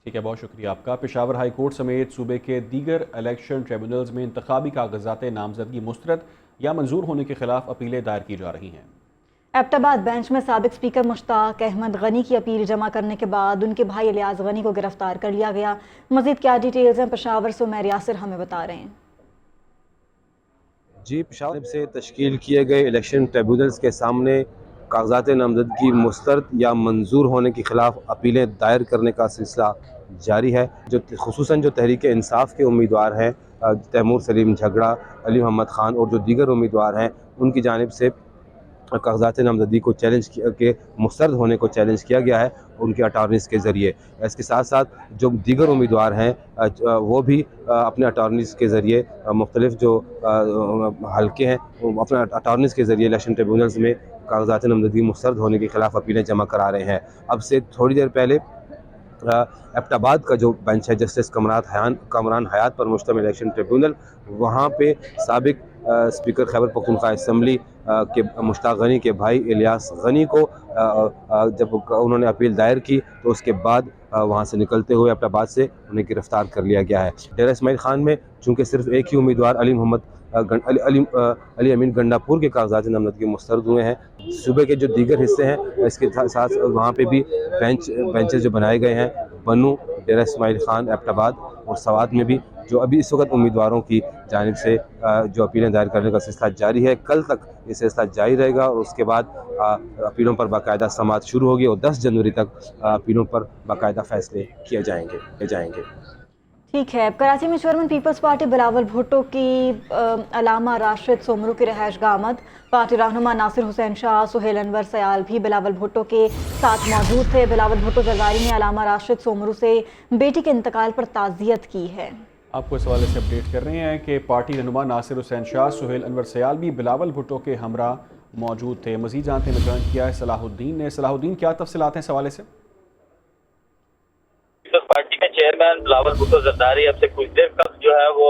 ठीक है, बहुत शुक्रिया आपका। पेशावर हाई कोर्ट समेत सूबे के दीगर इलेक्शन ट्रिब्यूनल्स में इंतखाबी कागजात नामजदगी मुस्तरद या मंजूर होने के खिलाफ अपीलें दायर की जा रही हैं। एबटाबाद बेंच में साबिक स्पीकर मुश्ताक अहमद गनी की अपील जमा करने के बाद उनके भाई इलियास गनी को गिरफ्तार कर लिया गया। मजीद क्या डिटेल्स हैं पेशावर से उमर यासिर हमें बता रहे हैं। जी, पेशावर से तश्कील किए गए इलेक्शन ट्रिब्यूनल्स के सामने कागजात नामजदगी मुस्तरद या मंजूर होने के ख़िलाफ़ अपीलें दायर करने का सिलसिला जारी है। जो खुसूसन जो तहरीक इंसाफ के उम्मीदवार हैं तैमूर सलीम झगड़ा, अली मोहम्मद ख़ान और जो दीगर उम्मीदवार हैं, उनकी जानिब से कागजात नामजदगी को चैलेंज के मुस्तरद होने को चैलेंज किया गया है उनके अटॉर्नीज़ के ज़रिए। इसके साथ साथ जो दीगर उम्मीदवार हैं वो भी अपने अटॉर्नीज़ के ज़रिए मुख्तलिफ जो हल्के हैं अपने अटॉर्नीज़ के ज़रिए इलेक्शन ट्रिब्यूनल्स में कागजात नामजदगी मुस्तरद होने के ख़िलाफ़ अपीलें जमा करा रहे हैं। अब से थोड़ी देर पहले एबटाबाद का जो बेंच है जस्टिस कमरान हयात पर मुश्तमिल इलेक्शन ट्रिब्यूनल, वहाँ पे साबिक स्पीकर खैबर पख्तूनख्वा असम्बली के मुश्ताक गनी के भाई इलियास गनी को जब उन्होंने अपील दायर की तो उसके बाद वहाँ से निकलते हुए एबटाबाद से उन्हें गिरफ़्तार कर लिया गया है। डेरा इस्माइल खान में चूँकि सिर्फ एक ही उम्मीदवार अली अमीन गंडापुर के कागजात नामजदगी मुस्तरद हुए हैं, सूबे के जो दीगर हिस्से हैं इसके साथ वहाँ पे भी बेंचेस जो बनाए गए हैं, बनू, डेरा इस्माइल खान, एबटाबाद और सवात में भी जो अभी इस वक्त उम्मीदवारों की जानिब से जो अपीलें दायर करने का सिलसिला जारी है, कल तक ये सिलसिला जारी रहेगा और उसके बाद अपीलों पर बाकायदा समाअत शुरू होगी और 10 जनवरी तक अपीलों पर बाकायदा फैसले किए जाएंगे। ठीक है, कराची में chairman People's Party Bilawal Bhutto की अलामा राशिद सोमरू की रहायश गाह आमद। पार्टी रहनुमा नासिर हुसैन शाह, सुहेल अनवर सयाल भी बिलावल भुट्टो के साथ मौजूद थे। बिलावल भुट्टो जरदारी ने अलामा राशिद सोमरू से बेटी के इंतकाल पर ताज़ियत की है। आपको इस हवाले से अपडेट कर रहे हैं कि पार्टी रहनुमा नासिर हुसैन शाह, सुहेल अनवर सयाल भी बिलावल भुट्टो के हमरा मौजूद थे। मजीद जानते हैं ज्वाइन किया है सलाहुद्दीन ने। सलाहुद्दीन, क्या तफसीलात हैं इस हवाले से? पार्टी के चेयरमैन बिलावल भुट्टो जरदारी अब से कुछ देर कब जो है वो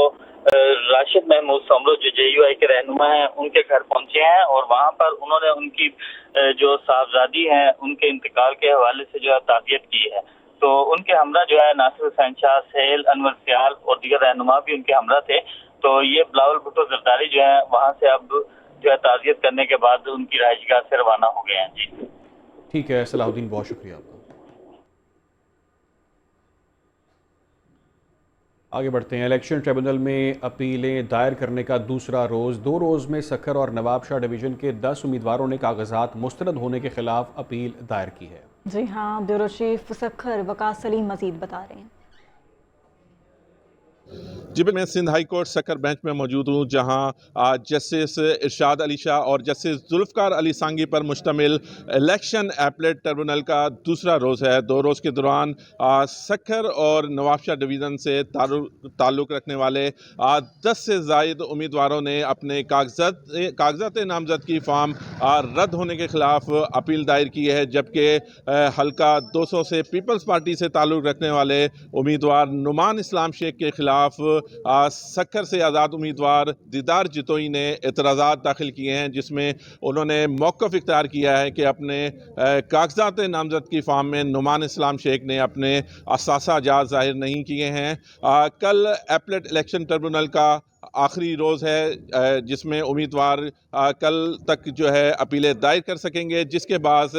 राशिद महमूद सोमरू जो JUI के रहनुमा हैं उनके घर पहुंचे हैं और वहां पर उन्होंने उनकी जो साहबजादी हैं उनके इंतकाल के हवाले से जो है ताज़ियत की है। तो उनके हमरा जो है नासिर हुसैन शाह, सुहेल अनवर सयाल और दीगर रहनुमा भी उनके हमरा थे। तो ये बिलावल भुट्टो जरदारी जो है वहाँ से अब जो है ताज़ियत करने के बाद उनकी रहायशगाह से रवाना हो गए हैं। जी ठीक है सलाहुद्दीन, बहुत शुक्रिया आपका। आगे बढ़ते हैं। इलेक्शन ट्रिब्यूनल में अपीलें दायर करने का दूसरा रोज़। 2 रोज़ में सक्खर और नवाबशाह डिवीज़न के 10 उम्मीदवारों ने कागजात मुस्तरद होने के खिलाफ अपील दायर की है। जी हाँ, ब्यूरो चीफ सक्खर वकास सलीम मजीद बता रहे हैं। जी, मैं Sindh high court Sukkur bench में मौजूद हूँ, जहाँ जस्टिस इरशाद अली शाह और जस्टिस जुल्फ़कार अली सांगी पर मुश्तमिल इलेक्शन एपलेट ट्रिब्यूनल का दूसरा रोज़ है। 2 रोज़ के दौरान सक्खर और नवाबशाह डिवीज़न से ताल्लुक़ रखने वाले 10 से ज़ायद उम्मीदवारों ने अपने कागजात नामजदगी फार्म रद्द होने के ख़िलाफ़ अपील दायर की है, जबकि हल्का 200 से पीपल्स पार्टी से ताल्लुक़ रखने वाले उम्मीदवार नुमान इस्लाम शेख के ख़िलाफ़ सक्खर से आज़ाद उम्मीदवार दीदार जितोई ने एतराज़ात दाखिल किए हैं, जिसमें उन्होंने मौक़िफ़ इख्तियार किया है कि अपने कागजात नामज़दगी फार्म में नुमान इस्लाम शेख ने अपने असासा जात ज़ाहिर नहीं किए हैं। कल एपलेट इलेक्शन ट्रिब्यूनल का आखिरी रोज़ है, जिसमें उम्मीदवार कल तक जो है अपीलें दायर कर सकेंगे, जिसके बाद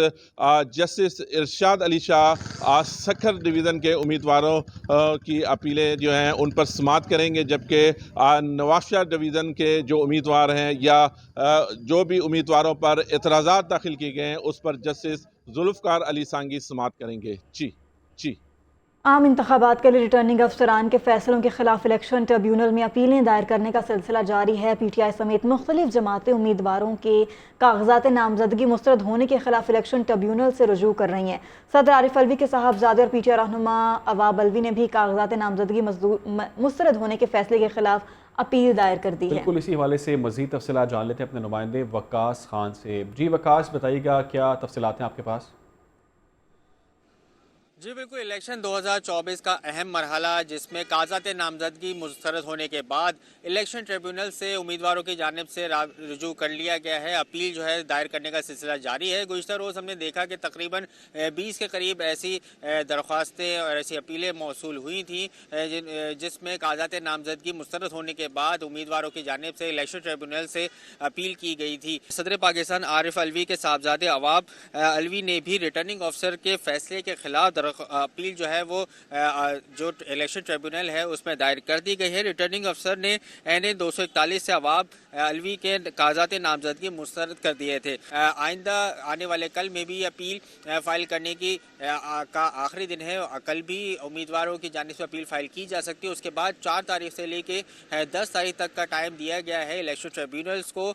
जस्टिस इरशाद अली शाह सक्खर डिवीज़न के उम्मीदवारों की अपीलें जो हैं उन पर समाअत करेंगे, जबकि नवाबशाह डिवीज़न के जो उम्मीदवार हैं या जो भी उम्मीदवारों पर एतराज़ात दाखिल किए गए हैं उस पर जस्टिस जुल्फ़कार अली सांगी समाअत करेंगे। जी। आम इंतखाबात के लिए रिटर्निंग अफसरान के फैसलों के खिलाफ इलेक्शन ट्रिब्यूनल में अपीलें दायर करने का सिलसिला जारी है। PTI समेत मुख्तलिफ जमातें उम्मीदवारों के कागजात नामजदगी मुस्तरद होने के खिलाफ इलेक्शन ट्रिब्यूनल से रुजू कर रही हैं। सदर आरिफ अलवी के साहबजादे और PTI रहनुमा अवाब अलवी ने भी कागजात नामजदगी मुस्तरद होने के फैसले के खिलाफ अपील दायर कर दी है। बिल्कुल इसी हवाले से मजीद तफसीलात जान लेते हैं अपने नुमाइंदे वकास खान से। जी वकास, बताइएगा क्या तफसीलात हैं आपके पास? जी बिल्कुल, इलेक्शन 2024 का अहम मरहला जिसमें कागजात नामजदगी मुस्तरद होने के बाद इलेक्शन ट्रिब्यूनल से उम्मीदवारों की जानिब से रुजू कर लिया गया है। अपील जो है दायर करने का सिलसिला जारी है। गुज़िश्ता रोज़ हमने देखा कि तकरीबन 20 के करीब ऐसी दरख्वास्तें और ऐसी अपीलें मौसूल हुई थी जिसमें कागजात नामजदगी मुस्तरद होने के बाद उम्मीदवारों की जानिब से इलेक्शन ट्रिब्यूनल से अपील की गई थी। सदर पाकिस्तान आरिफ अलवी के साहबजादे अवाब अलवी ने भी रिटर्निंग अफसर के फैसले के खिलाफ अपील जो है वो जो इलेक्शन ट्रिब्यूनल है उसमें दायर कर दी गई है। रिटर्निंग अफसर ने NA 241 से अवाब अलवी के कागजात नामजदगी मुस्तरद कर दिए थे। आइंदा आने वाले कल में भी अपील फाइल करने की का आखिरी दिन है। कल भी उम्मीदवारों की जानिब से अपील फाइल की जा सकती है। उसके बाद 4 तारीख से लेके 10 तारीख तक का टाइम दिया गया है इलेक्शन ट्रिब्यूनल्स को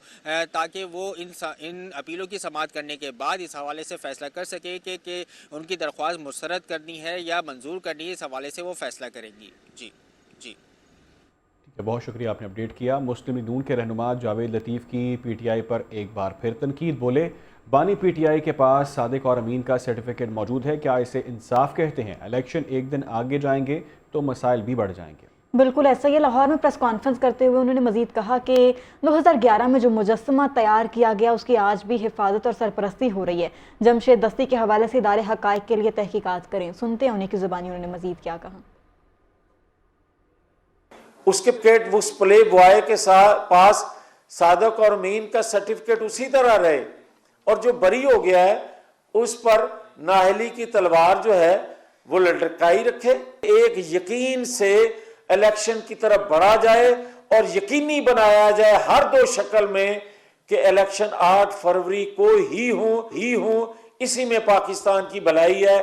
ताकि वो इन अपीलों की समाअत करने के बाद इस हवाले से फैसला कर सके कि उनकी दरख्वास्त मुस्तरद करनी है या मंजूर करनी है। इस हवाले से वो फैसला करेंगी। जी जी ठीक है, बहुत शुक्रिया, आपने अपडेट किया। मुस्लिम लीग नून के रहनुमा जावेद लतीफ़ की PTI पर एक बार फिर तनकीद। बोले, बानी PTI के पास सादिक और अमीन का सर्टिफिकेट मौजूद है, क्या इसे इंसाफ कहते हैं? इलेक्शन एक दिन आगे जाएंगे तो मसाइल भी बढ़ जाएंगे। बिल्कुल ऐसा ही। लाहौर में प्रेस कॉन्फ्रेंस करते हुए उन्होंने मजीद कहा कि 2011 में जो मुजस्समा तैयार किया गया उसकी आज भी हिफाजत और सरपरस्ती हो रही है। जमशेद दस्ती के हवाले से इदारे हक़ाइक़ के लिए तहकीकात करें। सुनते हैं उन्हीं की ज़ुबानी उन्होंने मजीद क्या कहा। उसके सर्टिफिकेट उस प्ले बॉय के पास सादक और अमीन का सर्टिफिकेट उसी तरह रहे और जो बरी हो गया है उस पर नाहली की तलवार जो है वो लटकाई रखे। एक यकीन से इलेक्शन की तरफ बढ़ा जाए और यकीनी बनाया जाए हर 2 शक्ल में कि इलेक्शन 8 फरवरी को ही हो। इसी में पाकिस्तान की भलाई है।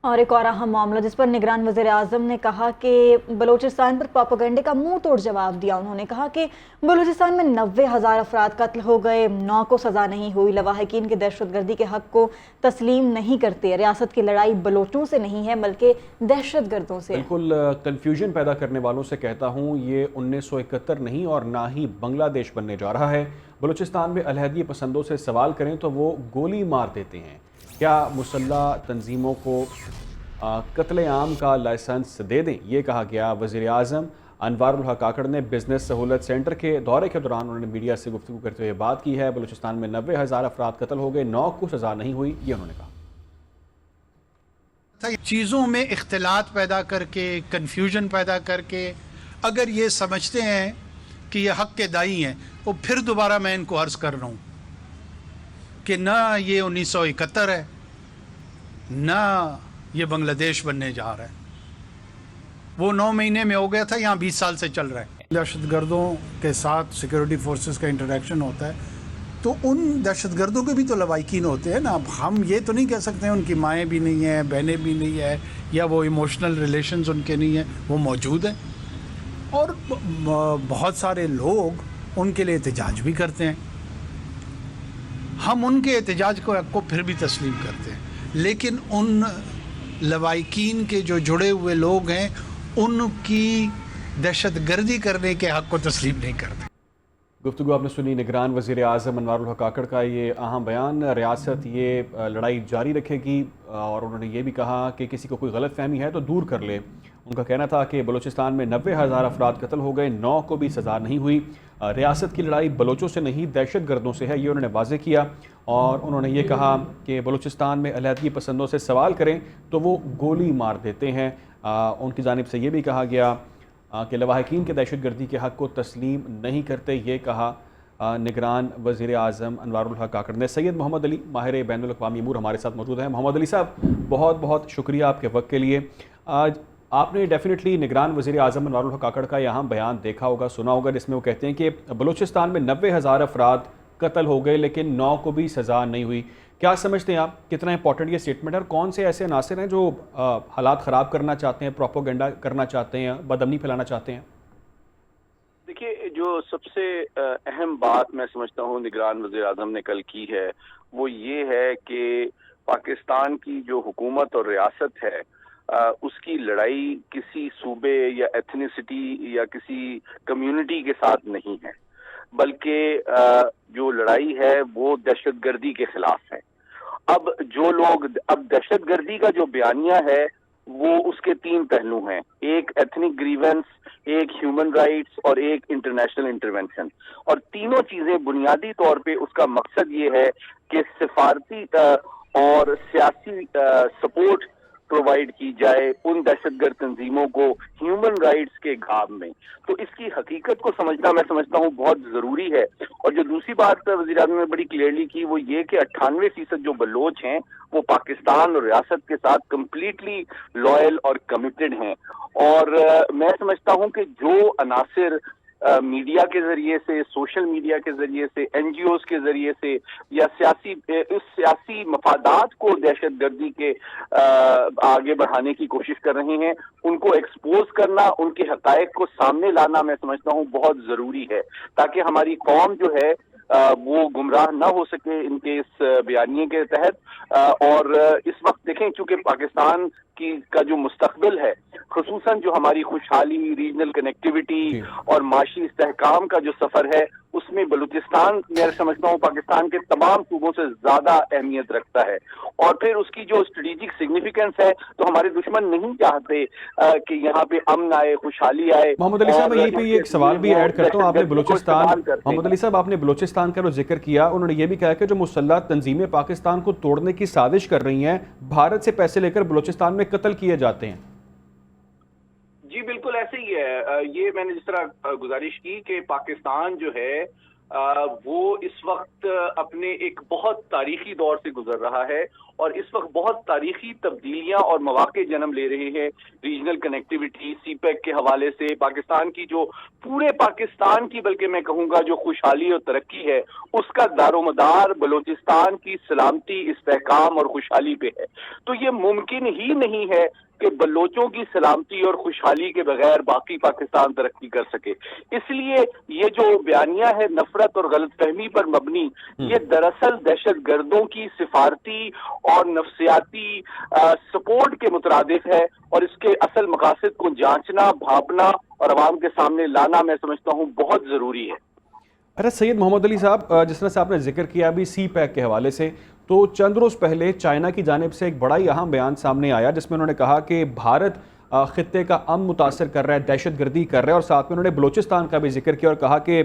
और एक और अहम मामला जिस पर निगरान वज़ीर आज़म ने कहा कि बलूचिस्तान पर प्रोपेगेंडे का मुंह तोड़ जवाब दिया। उन्होंने कहा कि बलूचिस्तान में 90,000 अफराद कत्ल हो गए, 9 को सज़ा नहीं हुई। लवाहिकीन के दहशतगर्दी के हक़ को तस्लीम नहीं करते। रियासत की लड़ाई बलोचों से नहीं है बल्कि दहशतगर्दों से। बिल्कुल कन्फ्यूजन पैदा करने वालों से कहता हूँ, ये 1971 नहीं और ना ही बांग्लादेश बनने जा रहा है। बलूचिस्तान में अलहदगी पसंदों से सवाल करें तो वो गोली मार देते हैं। क्या मुसल्लह तंजीमों को कत्लेआम का लाइसेंस दे दें? ये कहा गया। वज़ीर आज़म अनवारुल हक काकड़ ने बिजनेस सहूलत सेंटर के दौरे के दौरान उन्होंने मीडिया से गुफ्तगू करते हुए बात की है। बलूचिस्तान में 90,000 अफराद कत्ल हो गए, 9 को सज़ा नहीं हुई, ये उन्होंने कहा। चीज़ों में इख्तिलात पैदा करके, कन्फ्यूजन पैदा करके अगर ये समझते हैं कि ये हक़ के दाई हैं, तो फिर दोबारा मैं इनको अर्ज़ कर रहा हूँ कि ना ये 1971 है ना ये बांग्लादेश बनने जा रहा है। वो 9 महीने में हो गया था, यहाँ 20 साल से चल रहा है। दहशतगर्दों के साथ सिक्योरिटी फोर्सेस का इंटरेक्शन होता है तो उन दहशतगर्दों के भी तो लवाहिकीन होते हैं ना। अब हम ये तो नहीं कह सकते हैं उनकी माएँ भी नहीं हैं, बहनें भी नहीं है, या वो इमोशनल रिलेशंस उनके नहीं हैं, वो मौजूद हैं। और बहुत सारे लोग उनके लिए एहतजाज भी करते हैं। हम उनके एहतजाज को फिर भी तस्लीम करते हैं, लेकिन उन लवाहिकीन के जो जुड़े हुए लोग हैं उनकी दहशतगर्दी करने के हक़ को तस्लीम नहीं करते। गुफ्तगू आपने सुनी निगरान वज़ीर आज़म अनवारुल हक काकड़ का ये अहम बयान। रियासत ये लड़ाई जारी रखेगी और उन्होंने ये भी कहा कि किसी को कोई गलत फहमी है तो दूर कर ले। उनका कहना था कि बलूचिस्तान में 90,000 अफराद कत्ल हो गए, 9 को भी सज़ा नहीं हुई। रियासत की लड़ाई बलोचों से नहीं दहशत गर्दों से है, ये उन्होंने वाज़े किया। और उन्होंने ये कहा कि बलूचिस्तान में अलहदगी पसंदों से सवाल करें तो वो गोली मार देते हैं। उनकी जानिब से ये भी कहा गया कि लवाहिकीन के दहशतगर्दी के हक़ को तस्लीम नहीं करते, ये कहा निगरान वज़ीर आज़म अनवारुल हक काकड़ ने। सैयद मोहम्मद अली माहिर बैनुल अक़वामी अमूर हमारे साथ मौजूद हैं। मोहम्मद अली साहब, बहुत बहुत शुक्रिया आपके वक्त के लिए। आज आपने डेफिनेटली निगरान वज़ीर आज़म अनवारुल हक काकड़ का यहाँ बयान देखा होगा, सुना होगा, जिसमें वो कहते हैं कि बलूचिस्तान में 90,000 अफराद कत्ल हो गए लेकिन 9 को भी सज़ा नहीं हुई। क्या समझते हैं आप, कितना इंपॉर्टेंट ये स्टेटमेंट है और कौन से ऐसे अनासर हैं जो हालात ख़राब करना चाहते हैं, प्रोपोगेंडा करना चाहते हैं, बदअमनी फैलाना चाहते हैं? देखिए, जो सबसे अहम बात मैं समझता हूँ निगरान वज़ीर आज़म ने कल की है वो ये है कि पाकिस्तान की जो हुकूमत और रियासत है उसकी लड़ाई किसी सूबे या एथनिसिटी या किसी कम्युनिटी के साथ नहीं है, बल्कि जो लड़ाई है वो दहशतगर्दी के खिलाफ है। अब जो लोग, अब दहशतगर्दी का जो बयानिया है वो उसके 3 पहलू हैं, एक एथनिक ग्रीवेंस, एक ह्यूमन राइट्स और एक इंटरनेशनल इंटरवेंशन। और तीनों चीजें बुनियादी तौर पे उसका मकसद ये है कि सिफारती और सियासी सपोर्ट प्रोवाइड की जाए उन दहशतगर्द तंजीमों को ह्यूमन राइट्स के गाब में। तो इसकी हकीकत को समझना मैं समझता हूँ बहुत ज़रूरी है। और जो दूसरी बात वज़ीर-ए-आज़म ने बड़ी क्लियरली की वो ये कि 98% जो बलोच हैं वो पाकिस्तान और रियासत के साथ कम्प्लीटली लॉयल और कमिटेड हैं। और मैं समझता हूँ कि जो अनासिर मीडिया के जरिए से, सोशल मीडिया के जरिए से, एनजीओज के जरिए से या इस सियासी मफादात को दहशतगर्दी के आगे बढ़ाने की कोशिश कर रहे हैं, उनको एक्सपोज करना, उनके हकायक को सामने लाना मैं समझता हूँ बहुत जरूरी है, ताकि हमारी कौम जो है वो गुमराह ना हो सके इनके इस बयानिए के तहत। और इस वक्त देखें, चूंकि पाकिस्तान का जो मुस्तकबिल है, खुसूसन जो हमारी खुशहाली, रीजनल कनेक्टिविटी और माशी इस्तेहकाम का जो सफर है, उसमें बलूचिस्तान मैं समझता हूँ पाकिस्तान के तमाम सूबों से ज्यादा अहमियत रखता है। और फिर उसकी जो स्ट्रेटेजिक सिग्निफिकेंस है, तो हमारे दुश्मन नहीं चाहते कि यहाँ पे अमन आए, खुशहाली आए। मोहम्मद अली साहब, यहीं पे एक सवाल भी ऐड करता हूँ। आपने बलूचिस्तान, मोहम्मद अली साहब आपने बलूचिस्तान का जो जिक्र किया, उन्होंने ये भी कहा कि जो मुसल्लह तंजीमें पाकिस्तान को तोड़ने की साजिश कर रही हैं, भारत से पैसे लेकर बलूचिस्तान में कत्ल किए जाते हैं। जी बिल्कुल ऐसे ही है। ये मैंने जिस तरह गुजारिश की कि पाकिस्तान जो है वो इस वक्त अपने एक बहुत तारीखी दौर से गुजर रहा है और इस वक्त बहुत तारीखी तब्दीलियां और मौके जन्म ले रहे हैं। रीजनल कनेक्टिविटी, सीपैक के हवाले से पाकिस्तान की जो पूरे पाकिस्तान की, बल्कि मैं कहूँगा जो खुशहाली और तरक्की है, उसका दारोमदार बलूचिस्तान की सलामती, इस्तेहकाम और खुशहाली पे है। तो ये मुमकिन ही नहीं है कि बलोचों की सलामती और खुशहाली के बगैर बाकी पाकिस्तान तरक्की कर सके। इसलिए ये जो बयानिया है नफरत और गलतफहमी पर मबनी, ये दरअसल दहशतगर्दों की सिफारती और नफ्सियाती सपोर्ट के मुतरादिफ है और इसके असल मकासद को जांचना, भांपना और अवाम के सामने लाना मैं समझता हूँ बहुत ज़रूरी है। अच्छा सैयद मोहम्मद अली साहब, जिस तरह से आपने जिक्र किया अभी सी पैक के हवाले से, तो चंद रोज़ पहले चाइना की जानिब से एक बड़ा ही अहम बयान सामने आया जिसमें उन्होंने कहा कि भारत खित्ते का अमन मुतासर कर रहा है, दहशतगर्दी कर रहा है, और साथ में उन्होंने बलूचिस्तान का भी जिक्र किया और कहा कि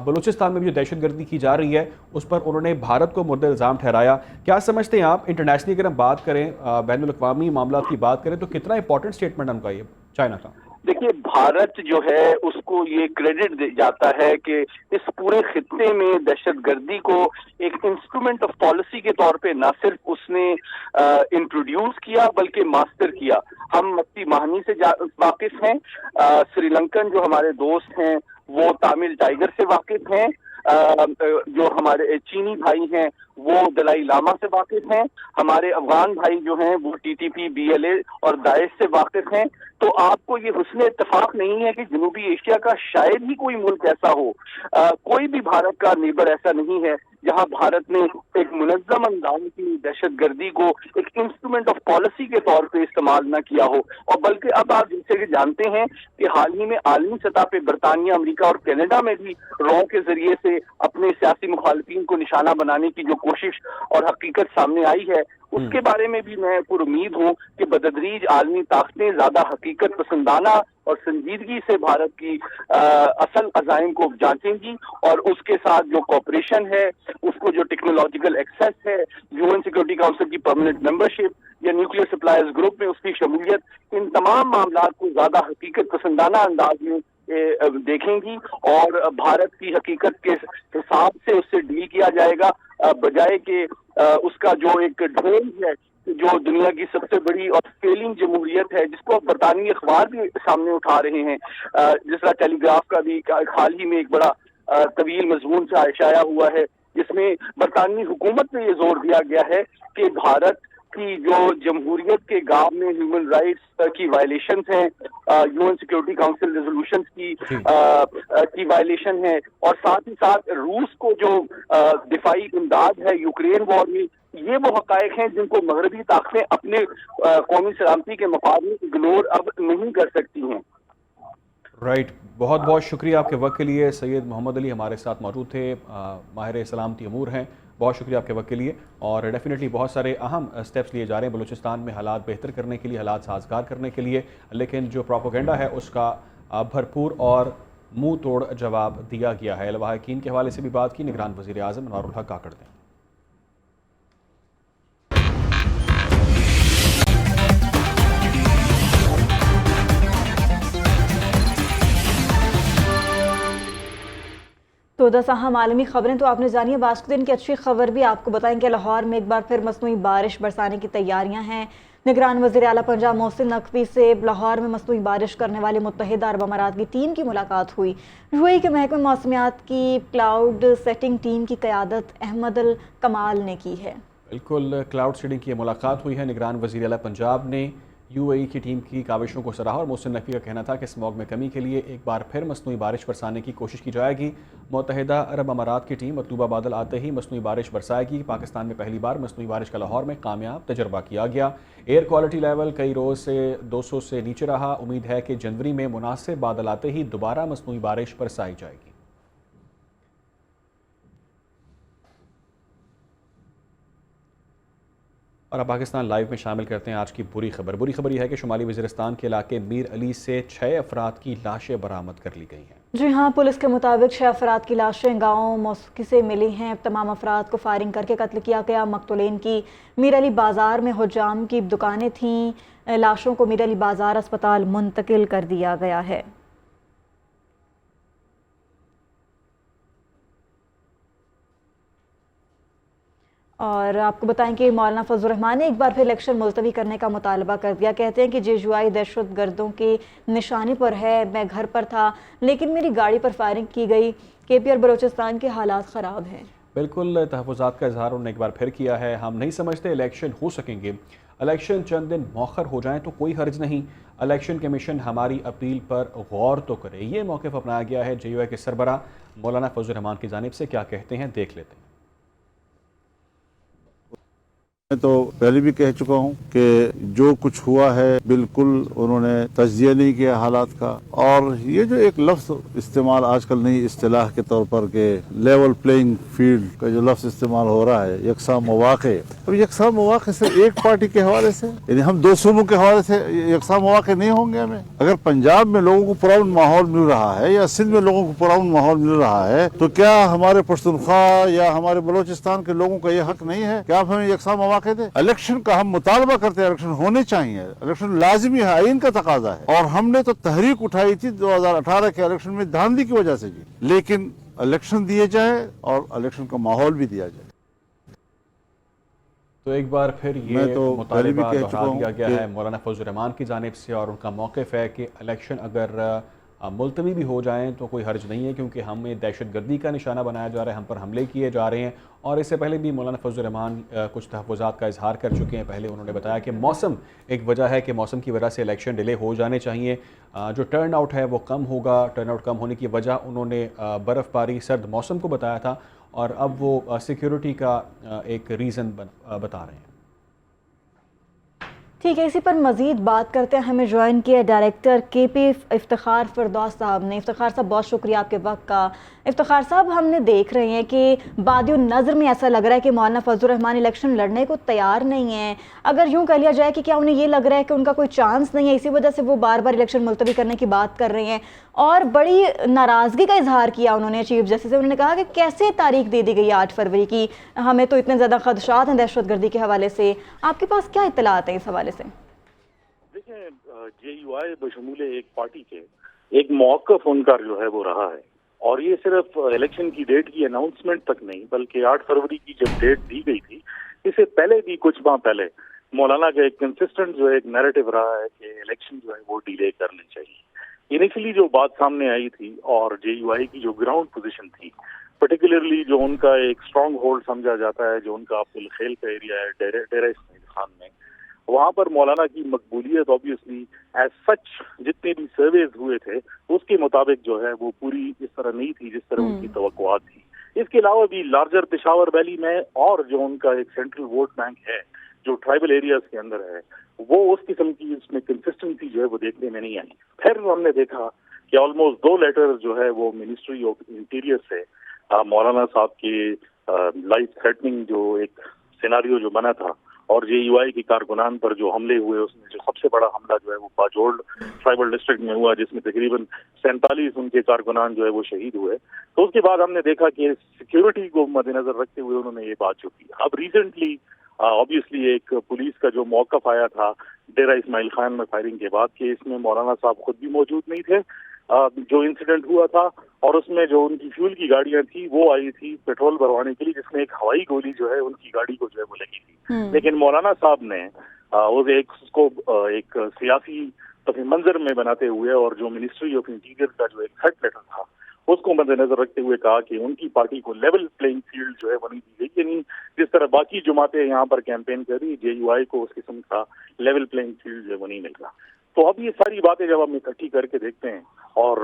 बलूचिस्तान में भी जो दहशतगर्दी की जा रही है उस पर उन्होंने भारत को मुर्द इल्ज़ाम ठहराया। क्या समझते हैं आप, इंटरनेशनली अगर हम बात करें, बैनुल अक़वामी मामलात की बात करें, तो कितना इंपॉर्टेंट स्टेटमेंट है उनका ये चाइना का? देखिए, भारत जो है उसको ये क्रेडिट जाता है कि इस पूरे खित्ते में दहशतगर्दी को एक इंस्ट्रूमेंट ऑफ पॉलिसी के तौर पे ना सिर्फ उसने इंट्रोड्यूस किया बल्कि मास्टर किया। हम मक्ती महानी से वाकिफ हैं, श्रीलंकन जो हमारे दोस्त हैं वो तामिल टाइगर से वाकिफ हैं, जो हमारे चीनी भाई हैं वो दलाई लामा से वाकिफ हैं, हमारे अफगान भाई जो हैं वो टीटीपी, बीएलए और दाइश से वाकिफ हैं। तो आपको ये हुस्न इत्तेफाक नहीं है कि जनूबी एशिया का शायद ही कोई मुल्क ऐसा हो, कोई भी भारत का नेबर ऐसा नहीं है जहां भारत ने एक मुनज़्ज़म अंदाज की दहशतगर्दी को एक इंस्ट्रूमेंट ऑफ पॉलिसी के तौर पे इस्तेमाल न किया हो। और बल्कि अब आप जैसे कि जानते हैं कि हाल ही में आलमी सतह पे बरतानिया, अमेरिका और कनाडा में भी रॉ के जरिए से अपने सियासी मुखालिफिन को निशाना बनाने की जो कोशिश और हकीकत सामने आई है, उसके बारे में भी मैं पूरी उम्मीद हूँ कि बददरीज आलमी ताकतें ज्यादा हकीकत पसंदाना और संजीदगी से भारत की असल अज़ाइम को जांचेंगी और उसके साथ जो कॉपरेशन है, उसको जो टेक्नोलॉजिकल एक्सेस है, यूएन सिक्योरिटी काउंसिल की परमानेंट मेंबरशिप या न्यूक्लियर सप्लायर्स ग्रुप में उसकी शमूलियत, इन तमाम मामलात को ज्यादा हकीकत पसंदाना अंदाज में देखेंगी और भारत की हकीकत के हिसाब से उससे डील किया जाएगा, बजाय कि उसका जो एक ढोंग है, जो दुनिया की सबसे बड़ी और फेलिंग जमहूरियत है, जिसको बरतानी अखबार भी सामने उठा रहे हैं, जिस तरह टेलीग्राफ का भी हाल ही में एक बड़ा طویل مضمون سے شائع ہوا ہے، جس میں برطانوی حکومت پہ یہ زور دیا گیا ہے کہ بھارت کی جو جمہوریت کے گاؤں میں ہیومن رائٹس کی وائلیشنز ہیں، U N security council resolutions کی وائلیشن ہے، اور ساتھ ہی ساتھ روس کو جو دفاعی امداد ہے یوکرین وار میں، یہ وہ حقائق ہیں جن کو مغربی طاقتیں اپنے قومی سلامتی کے مفاد میں اگنور اب نہیں کر سکتی ہیں۔ رائٹ، بہت بہت شکریہ آپ کے وقت کے لیے۔ سید محمد علی ہمارے ساتھ موجود تھے، ماہر سلامتی امور ہیں، بہت شکریہ آپ کے وقت کے لیے۔ اور ڈیفینیٹلی بہت سارے اہم سٹیپس لیے جا رہے ہیں بلوچستان میں حالات بہتر کرنے کے لیے، حالات سازگار کرنے کے لیے، لیکن جو پروپیگنڈا ہے اس کا بھرپور اور منہ توڑ جواب دیا گیا ہے۔ لواحقین کے حوالے سے بھی بات کی نگران وزیر اعظم انوار الحق کاکڑ نے۔ تو 10 اہم عالمی خبریں تو آپ نے جانی ہے۔ بعض دن کی اچھی خبر بھی آپ کو بتائیں کہ لاہور میں ایک بار پھر مصنوعی بارش برسانے کی تیاریاں ہیں۔ نگران وزیر اعلیٰ پنجاب محسن نقوی سے لاہور میں مصنوعی بارش کرنے والے متحدہ عرب امارات کی ٹیم کی ملاقات ہوئی۔ یو اے ای کے محکمہ موسمیات کی کلاؤڈ سیٹنگ ٹیم کی قیادت احمد الکمال نے کی ہے۔ بالکل، کلاؤڈ سیٹنگ کی ملاقات ہوئی ہے۔ نگران وزیر اعلیٰ پنجاب نے یو اے ای کی ٹیم کی کاوشوں کو سراہا اور محسن نقوی کا کہنا تھا کہ اسموگ میں کمی کے لیے ایک بار پھر مصنوعی بارش برسانے کی کوشش کی جائے گی۔ متحدہ عرب امارات کی ٹیم مطلوبہ بادل آتے ہی مصنوعی بارش برسائے گی۔ پاکستان میں پہلی بار مصنوعی بارش کا لاہور میں کامیاب تجربہ کیا گیا۔ ایئر کوالٹی لیول کئی روز سے 200 سے نیچے رہا۔ امید ہے کہ جنوری میں مناسب بادل آتے ہی دوبارہ مصنوعی بارش برسائی جائے گی۔ اور اب پاکستان لائیو میں شامل کرتے ہیں آج کی بری خبر۔ بری خبر یہ ہے کہ شمالی وزیرستان کے علاقے میر علی سے 6 افراد کی لاشیں برآمد کر لی گئی ہیں۔ جی ہاں، پولیس کے مطابق 6 افراد کی لاشیں گاؤں موسکی سے ملی ہیں۔ تمام افراد کو فائرنگ کر کے قتل کیا گیا۔ مقتولین کی میر علی بازار میں حجام کی دکانیں تھیں۔ لاشوں کو میر علی بازار اسپتال منتقل کر دیا گیا ہے۔ اور آپ کو بتائیں کہ مولانا فضل الرحمان نے ایک بار پھر الیکشن ملتوی کرنے کا مطالبہ کر دیا۔ کہتے ہیں کہ JUI دہشت گردوں کی نشانی پر ہے، میں گھر پر تھا لیکن میری گاڑی پر فائرنگ کی گئی۔ KP اور بلوچستان کے حالات خراب ہیں۔ بالکل، تحفظات کا اظہار انہوں نے ایک بار پھر کیا ہے۔ ہم نہیں سمجھتے الیکشن ہو سکیں گے۔ الیکشن چند دن مؤخر ہو جائیں تو کوئی حرج نہیں۔ الیکشن کمیشن ہماری اپیل پر غور تو کرے۔ یہ موقف اپنایا گیا ہے JUI کے سربراہ مولانا فضل الرحمان کی جانب سے۔ کیا کہتے ہیں دیکھ لیتے ہیں۔ میں تو پہلے بھی کہہ چکا ہوں کہ جو کچھ ہوا ہے بالکل انہوں نے تجزیہ نہیں کیا حالات کا، اور یہ جو ایک لفظ استعمال آج کل نئی اصطلاح کے طور پر کہ لیول پلینگ فیلڈ کا جو لفظ استعمال ہو رہا ہے، یکساں مواقع، اب یکساں مواقع سے ایک پارٹی کے حوالے سے، یعنی ہم 2 صوبوں کے حوالے سے یکساں مواقع نہیں ہوں گے ہمیں؟ اگر پنجاب میں لوگوں کو پرامن ماحول مل رہا ہے یا سندھ میں لوگوں کو پرامن ماحول مل رہا ہے تو کیا ہمارے پختونخوا یا ہمارے بلوچستان کے لوگوں کا یہ حق نہیں ہے کہ آپ ہمیں یکساں مواقع دیں؟ الیکشن کا ہم مطالبہ کرتے ہیں، الیکشن ہونے چاہیے، الیکشن لازمی ہے، آئین کا تقاضا ہے، اور ہم نے تو تحریک اٹھائی تھی 2018 کے الیکشن میں دھاندلی کی وجہ سے جی، لیکن الیکشن دیے جائے اور الیکشن کا ماحول بھی دیا جائے۔ تو ایک بار پھر یہ مطالبہ دہرا دیا گیا ہے مولانا فضل الرحمان کی جانب سے، اور ان کا موقف ہے کہ الیکشن اگر ملتوی بھی ہو جائیں تو کوئی حرج نہیں ہے، کیونکہ ہمیں دہشت گردی کا نشانہ بنایا جا رہا ہے، ہم پر حملے کیے جا رہے ہیں۔ اور اس سے پہلے بھی مولانا فضل الرحمان کچھ تحفظات کا اظہار کر چکے ہیں۔ پہلے انہوں نے بتایا کہ موسم ایک وجہ ہے کہ موسم کی وجہ سے الیکشن ڈیلے ہو جانے چاہیے، جو ٹرن آؤٹ ہے وہ کم ہوگا۔ ٹرن آؤٹ کم ہونے کی وجہ انہوں نے برف باری، سرد موسم کو بتایا تھا، اور اب وہ سیکیورٹی کا ایک ریزن بتا رہے ہیں۔ ٹھیک ہے، اسی پر مزید بات کرتے ہیں۔ ہمیں جوائن کیا ڈائریکٹر KP افتخار فردوس صاحب نے۔ افتخار صاحب بہت شکریہ آپ کے وقت کا۔ افتخار صاحب، ہم نے دیکھ رہے ہیں کہ بادی النظر میں ایسا لگ رہا ہے کہ مولانا فضل الرحمان الیکشن لڑنے کو تیار نہیں ہیں۔ اگر یوں کہہ لیا جائے کہ کیا انہیں یہ لگ رہا ہے کہ ان کا کوئی چانس نہیں ہے، اسی وجہ سے وہ بار بار الیکشن ملتوی کرنے کی بات کر رہے ہیں، اور بڑی ناراضگی کا اظہار کیا انہوں نے چیف جسٹس سے۔ انہوں نے کہا کہ کیسے تاریخ دے دی گئی 8 فروری کی، ہمیں تو اتنے زیادہ خدشات ہیں دہشت گردی کے حوالے سے۔ آپ کے پاس کیا اطلاعات ہیں اس حوالے سے؟ دیکھیں، JUI بشمول ایک پارٹی کے ایک موقف ان کا جو ہے وہ رہا ہے، اور یہ صرف الیکشن کی ڈیٹ کی اناؤنسمنٹ تک نہیں بلکہ 8 فروری کی جب ڈیٹ دی گئی تھی اس سے پہلے بھی کچھ ماہ پہلے مولانا کا ایک کنسسٹنٹ جو ایک نیریٹو رہا ہے کہ الیکشن جو ہے وہ ڈیلے کرنے چاہیے۔ इनिशियली जो बात सामने आई थी और JUI की जो ग्राउंड पोजीशन थी, पर्टिकुलरली जो उनका एक स्ट्रांग होल्ड समझा जाता है, जो उनका अब्दुल खेल का एरिया है डेरा इस्माइल खान में, वहाँ पर मौलाना की मकबूलियत ऑब्वियसली एज सच जितने भी सर्वेज हुए थे उसके मुताबिक जो है वो पूरी इस तरह नहीं थी जिस तरह उनकी तवक्कुआत थी। इसके अलावा भी लार्जर पेशावर वैली में और जो उनका एक सेंट्रल वोट बैंक है जो ट्राइबल एरियाज के अंदर है, वो उस किस्म की इसमें कंसिस्टेंसी जो है वो देखने में नहीं आई। फिर हमने देखा कि ऑलमोस्ट 2 लेटर्स जो है वो मिनिस्ट्री ऑफ इंटीरियर से मौलाना साहब के लाइफ थ्रेटनिंग जो एक सिनारियो जो बना था और JUI की कारकुनान पर जो हमले हुए, उसमें जो सबसे बड़ा हमला जो है वो बाजोड़ ट्राइबल डिस्ट्रिक्ट में हुआ, जिसमें तकरीबन 47 उनके कारकुनान जो है वो शहीद हुए। तो उसके बाद हमने देखा कि सिक्योरिटी को मद्देनजर रखते हुए उन्होंने ये बात जो की। अब रिसेंटली ऑब्वियसली एक पुलिस का जो मौकफ आया था डेरा इस्माइल खान में फायरिंग के बाद कि इसमें मौलाना साहब खुद भी मौजूद नहीं थे, जो इंसिडेंट हुआ था, और उसमें जो उनकी फ्यूल की गाड़ियां थी वो आई थी पेट्रोल भरवाने के लिए, जिसमें एक हवाई गोली जो है उनकी गाड़ी को जो है वो लगी थी। लेकिन मौलाना साहब ने उसको एक सियासी तफी मंजर में बनाते हुए और जो मिनिस्ट्री ऑफ इंटीरियर का जो एक थर्ड लेटर था उसको मद्देनजर रखते हुए कहा कि उनकी पार्टी को लेवल प्लेइंग फील्ड जो है वो नहीं दी गई, यानी जिस तरह बाकी जमातें यहाँ पर कैंपेन कर रही, JUI को उस किस्म का लेवल प्लेइंग फील्ड जो है वो नहीं मिल रहा। तो अब ये सारी बातें जब हम इकट्ठी करके देखते हैं और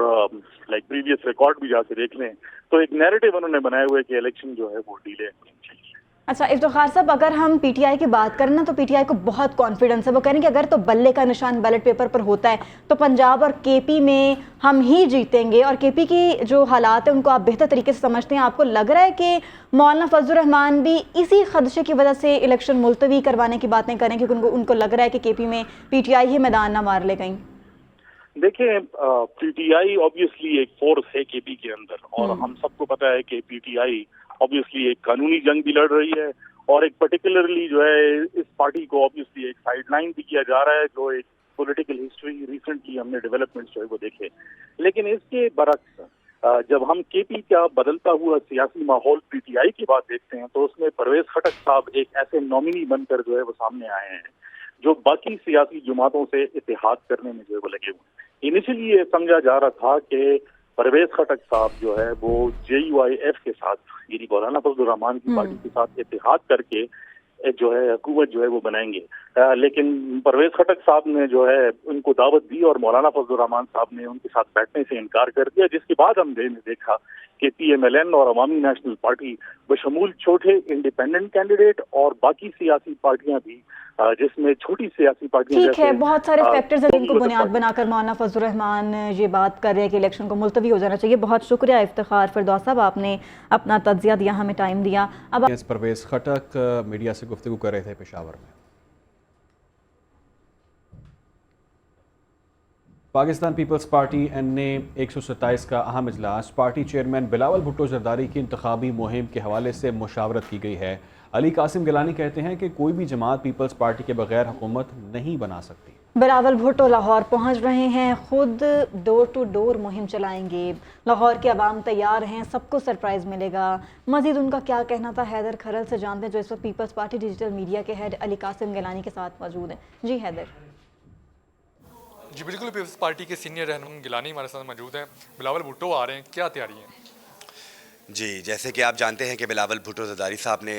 लाइक प्रीवियस रिकॉर्ड भी जाके देख लें तो एक नैरेटिव उन्होंने बनाए हुए कि इलेक्शन जो है वो डिले होनी चाहिए। अच्छा इफ्तिखार साहब, अगर हम PTI की बात करें ना तो PTI को बहुत कॉन्फिडेंस है। वो कह रहे हैं कि अगर तो बल्ले का निशान बैलेट पेपर पर होता है तो पंजाब और KP में हम ही जीतेंगे, और KP की जो हालात है उनको आप बेहतर तरीके से समझते हैं। आपको लग रहा है कि मौलाना फजलुर रहमान भी इसी खदशे की वजह से इलेक्शन मुलतवी करवाने की बातें करें क्योंकि उनको लग रहा है कि KP में PTI ही मैदान ना मार ले कहीं? देखिए, PTI ऑब्वियसली एक फोर्स है KP के अंदर, और हम सबको पता है कि PTI ऑब्वियसली एक कानूनी जंग भी लड़ रही है, और एक पर्टिकुलरली जो है इस पार्टी को ऑब्वियसली एक साइडलाइन भी किया जा रहा है, जो एक पॉलिटिकल हिस्ट्री रिसेंटली हमने डेवलपमेंट्स जो है वो देखे। लेकिन इसके बरक्स जब हम KP का बदलता हुआ सियासी माहौल PTI की बात देखते हैं तो उसमें परवेज खटक साहब एक ऐसे नॉमिनी बनकर जो है वो सामने आए हैं जो बाकी सियासी जमातों से इत्तेहाद करने में जो है वो लगे हुए। इनिशियली ये समझा जा रहा था कि परवेज खटक साहब जो है वो JUIF के साथ, यानी मौलाना फजलुर रहमान की पार्टी के साथ इत्तेहाद करके जो है हुकूमत जो है वो बनाएंगे, लेकिन परवेज खटक साहब ने जो है उनको दावत दी और मौलाना फजलुर रहमान साहब ने उनके साथ बैठने से इनकार कर दिया, जिसके बाद हमने देखा कि PMLN और अवामी नेशनल पार्टी बशमूल छोटे इंडिपेंडेंट कैंडिडेट और बाकी सियासी पार्टियां भी, जिसमें छोटी सियासी पार्टियां, ठीक है, बहुत सारे फैक्टर्स हैं जिनको बुनियाद बनाकर मौलाना फजलुर रहमान ये बात कर रहे हैं कि इलेक्शन को मुलतवी हो जाना चाहिए। बहुत शुक्रिया इफ्तिखार फिरदौस साहब, आपने अपना तज्जिया दिया, हमें टाइम दिया। अब परवेज खटक मीडिया से गुफ्तगू कर रहे थे पेशावर में। पाकिस्तान पीपल्स पार्टी NA 127 का अहम इजलास पार्टी चेयरमैन बिलावल भुट्टो जरदारी की इंतखाबी मुहिम के हवाले से मुशावरत की गई है। अली कासिम गिलानी कहते हैं कि कोई भी जमात पीपल्स पार्टी के बगैर हुकूमत नहीं बना सकती। बिलावल भुट्टो लाहौर पहुंच रहे हैं, खुद डोर टू डोर मुहिम चलाएंगे। लाहौर के अवाम तैयार हैं, सबको सरप्राइज मिलेगा। मजीद उनका क्या कहना था हैदर खरल से जानते हैं, जो इस वक्त पीपल्स पार्टी डिजिटल मीडिया के हेड अली कासिम गिलानी के साथ मौजूद हैं। जी हैदर। जी बिल्कुल, पीपल्स पार्टी के सीनियर रहनुमा गिलानी हमारे साथ मौजूद हैं। बिलावल भुट्टो आ रहे हैं, क्या तैयारी है? जी, जैसे कि आप जानते हैं कि बिलावल भुट्टो जरदारी साहब ने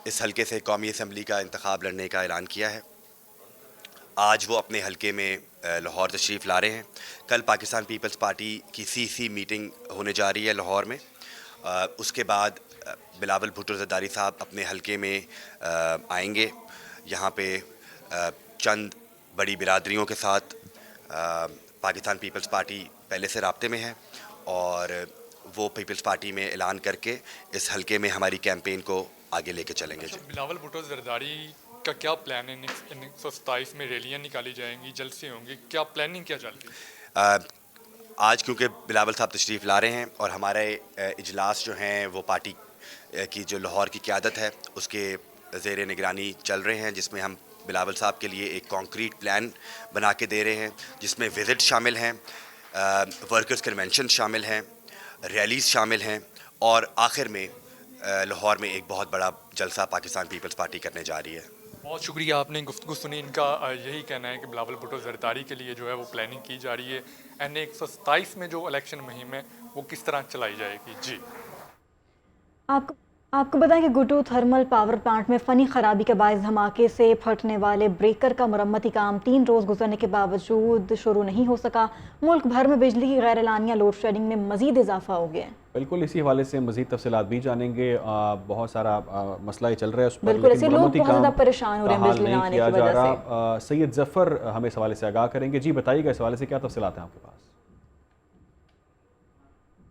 इस हलके से कौमी असम्बली का इंतखाब लड़ने का ऐलान किया है। आज वो अपने हलके में लाहौर तशरीफ़ ला रहे हैं। कल पाकिस्तान पीपल्स पार्टी की CC मीटिंग होने जा रही है लाहौर में। उसके बाद बिलावल भुट्टो जरदारी साहब अपने हलके में आएंगे। यहाँ पे चंद बड़ी बिरादरियों के साथ पाकिस्तान पीपल्स पार्टी पहले से राब्ते में है और वो पीपल्स पार्टी में ऐलान करके इस हलके में हमारी कैंपेन को आगे लेके चलेंगे। बिलावल भुट्टो जरदारी का क्या प्लान है? 127 में रैलियाँ निकाली जाएंगी, जलसे होंगे, क्या प्लानिंग क्या चल रही है? आज क्योंकि बिलावल साहब तशरीफ़ ला रहे हैं और हमारे इजलास जो हैं वो पार्टी की जो लाहौर की क़यादत है उसके ज़ेर निगरानी चल रहे हैं, जिसमें हम बिलावल साहब के लिए एक कॉन्क्रीट प्लान बना के दे रहे हैं, जिसमें विज़िट शामिल हैं, वर्कर्स कन्वेंशन शामिल हैं, रैलीज़ शामिल हैं और आखिर में लाहौर में एक बहुत बड़ा जलसा पाकिस्तान पीपल्स पार्टी करने जा रही है। बहुत शुक्रिया, आपने गुफ्तगू सुनी। इनका यही कहना है कि बिलावल भुट्टो जरदारी के लिए जो है वो प्लानिंग की जा रही है। NA 127 में जो इलेक्शन मुहिम है वो किस तरह चलाई जाएगी। जी आपको बताएं कि गुड्डू थर्मल पावर प्लांट में फ़नी ख़राबी के बायस धमाके से फटने वाले ब्रेकर का मरम्मती काम 3 रोज़ गुजरने के बावजूद शुरू नहीं हो सका। मुल्क भर में बिजली की गैर एलानिया लोड शेडिंग में मज़ीद इजाफा हो गया है। बिल्कुल, इसी हवाले से मज़ीद तफसीलात भी जानेंगे। बहुत सारा मसला ही चल रहा है उस पर, बिल्कुल ऐसे लोग बहुत ज़्यादा परेशान हो रहे हैं बिजली ना आने की वजह से। सैयद जफ़र हमें इस हवाले से आगाह करेंगे। जी बताइएगा, इस हवाले से क्या तफसीलात हैं आपके पास?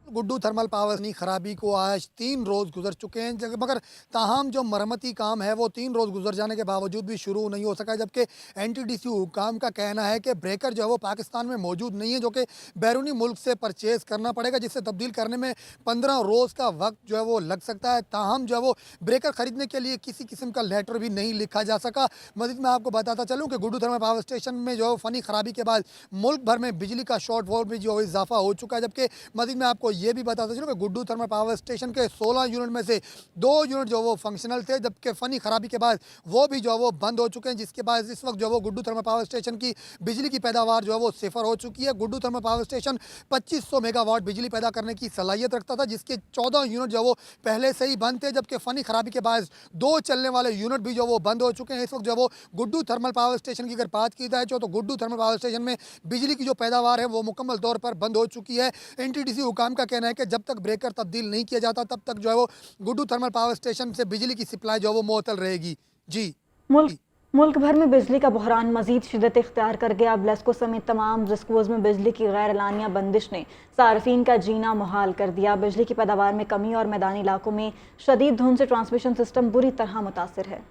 गुड्डू थर्मल पावर की खराबी को आज 3 रोज़ गुजर चुके हैं, मगर ताहम जो मरम्मती काम है वो 3 रोज़ गुजर जाने के बावजूद भी शुरू नहीं हो सका। जबकि NTDC हुकाम का कहना है कि ब्रेकर जो है वो पाकिस्तान में मौजूद नहीं है, जो कि बैरूनी मुल्क से परचेज़ करना पड़ेगा, जिससे तब्दील करने में 15 रोज़ का वक्त जो है वो लग सकता है। ताहम जो है वो ब्रेकर ख़रीदने के लिए किसी किस्म का लेटर भी नहीं लिखा जा सका। मज़ीद मैं आपको बताता चलूँ कि गुड्डू थर्मल पावर स्टेशन में जो है फ़नी ख़राबी के बाद मुल्क भर में बिजली का शॉर्ट फॉल भी जो इजाफा हो चुका है। जबकि मज़ीद मैं आपको ये भी बताता चलूँ कि गुड्डू थर्मल पावर स्टेशन के 16 यूनिट में से 2 यूनिट जो वो फंक्शनल थे, जबकि फ़नी ख़राबी के बाद वो भी जो है वो बंद हो चुके हैं, जिसके बाद इस वक्त जो है वो गुड्डू थर्मल पावर स्टेशन की बिजली की पैदावार जो है वो सिफर हो चुकी है। Guddu thermal power station 2500 megawatt बिजली पैदा करने की सलाहियत रखता था, जिसके 14 यूनिट जो वो पहले से ही बंद थे, जबकि फ़नी ख़राबी के बाद 2 चलने वाले यूनिट भी जो वो बंद हो चुके हैं। इस वक्त जो वो गुड्डू थर्मल पावर स्टेशन की अगर बात की जाए तो गुड्डू थर्मल पावर स्टेशन में बिजली की जो पैदावार है वो मुकम्मल तौर पर बंद हो चुकी है। NTDC हुकाम का कहना है कि जब तक ब्रेकर तब्दील नहीं किया जाता तब तक जो है वो गुड्डू थर्मल पावर स्टेशन से बिजली की सप्लाई जो है वो मुअत्तल रहेगी। जी मुल्क भर में बिजली का बहरान मजीद शिदत इख्तियार कर गया। अब लेस्को समेत तमाम जिस्कोज में बिजली की गैर एलानिया बंदिश ने सार्फिन का जीना मुहाल कर दिया। बिजली की पैदावार में कमी और मैदानी इलाकों में शदीद धुंध से ट्रांसमिशन सिस्टम बुरी तरह मुतासिर है।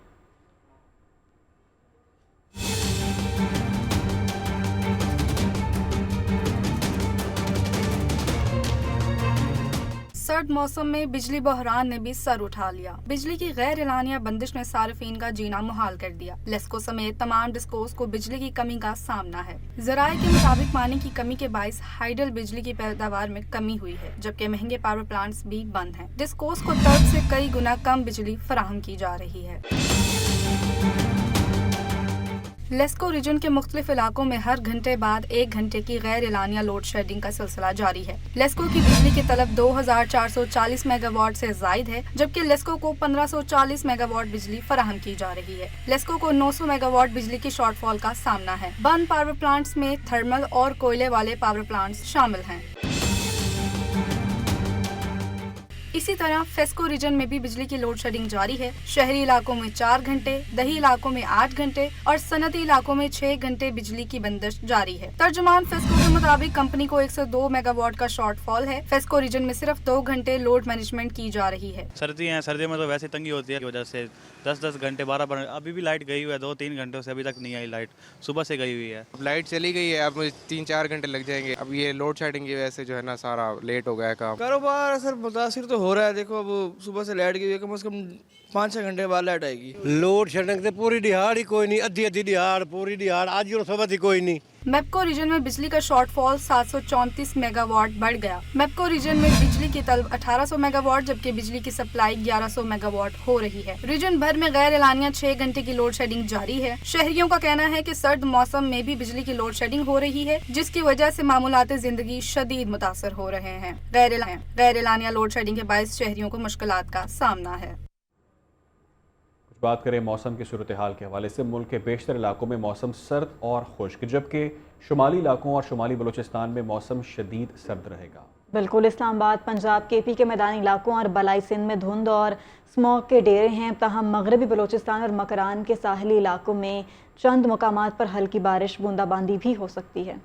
सर्द मौसम में बिजली बहरान ने भी सर उठा लिया। बिजली की गैर एलानिया बंदिश ने सार्फिन का जीना मुहाल कर दिया। लेस्को समेत तमाम डिस्कोस को बिजली की कमी का सामना है। ज़राए के मुताबिक पानी की कमी के बायस हाइडल बिजली की पैदावार में कमी हुई है, जबकि महंगे पावर प्लांट्स भी बंद हैं। डिस्कोस को तर्ज से कई गुना कम बिजली फराहम की जा रही है। लेस्को रीजन के मुख्तलिफ इलाकों में हर घंटे बाद 1 घंटे की गैर एलानिया लोड शेडिंग का सिलसिला जारी है। लेस्को की बिजली की तलब 2440 मेगावाट से जायद है, जबकि लेस्को को 1540 मेगावाट बिजली फराहम की जा रही है। लेस्को को 900 मेगावाट बिजली की शॉर्टफॉल का सामना है। बंद पावर प्लांट्स में थर्मल और कोयले वाले पावर प्लांट्स शामिल हैं। इसी तरह फेस्को रीजन में भी बिजली की लोड शेडिंग जारी है। शहरी इलाकों में 4 घंटे, दही इलाकों में 8 घंटे और सनती इलाकों में 6 घंटे बिजली की बंदिश जारी है। तर्जुमान फेस्को के मुताबिक कंपनी को 102 मेगावाट का शॉर्टफॉल है। फेस्को रीजन में सिर्फ 2 घंटे लोड मैनेजमेंट की जा रही है। सर्दी में तो वैसे तंगी होती है की वजह से 10-10 घंटे 12 अभी भी लाइट गई हुई है। 2-3 घंटों से अभी तक नहीं आई लाइट, सुबह से गई हुई है। लाइट चली गई है, अब मुझे 3-4 घंटे लग जाएंगे। अब ये लोड शेडिंग की वजह से जो है ना सारा लेट हो गया है काम। कारोबार सर मुतासिर तो हो रहा है। देखो अब सुबह से लाइट गई है, कम से कम 5-6 घंटे बाद लाइट आएगी। लोड शेडिंग से पूरी दिहाड़ ही कोई नहीं, अद्धी दिहाड़ पूरी दिहाड़ आज और सुबह थी कोई नहीं। मेपको रीजन में बिजली का शॉर्टफॉल 734 मेगावाट बढ़ गया। मेपको रीजन में बिजली की तलब 1800 मेगावाट, जबकि बिजली की सप्लाई 1100 मेगावाट हो रही है। रीजन भर में गैर एलानिया 6 घंटे की लोड शेडिंग जारी है। शहरियों का कहना है कि सर्द मौसम में भी बिजली की लोड शेडिंग हो रही है, जिसकी वजह से मामूलात जिंदगी शदीद मुतासर हो रहे हैं। गैर एलानिया लोड शेडिंग के बायस शहरियों को मुश्किलात का सामना है। बात करें मौसम की सूरत हाल के हवाले से, मुल्क के बेशतर इलाकों में मौसम सर्द और खुश्क, जबकि शुमाली इलाकों और शुमाली बलूचिस्तान में मौसम शदीद सर्द रहेगा। बिल्कुल, इस्लामाबाद, पंजाब, KP के मैदानी इलाकों और बलाई सिंध में धुंध और स्मॉग के डेरे हैं। तहम मगरबी बलूचिस्तान और मकरान के साहली इलाकों में चंद मकामात पर हल्की बारिश बूंदाबांदी भी हो सकती है।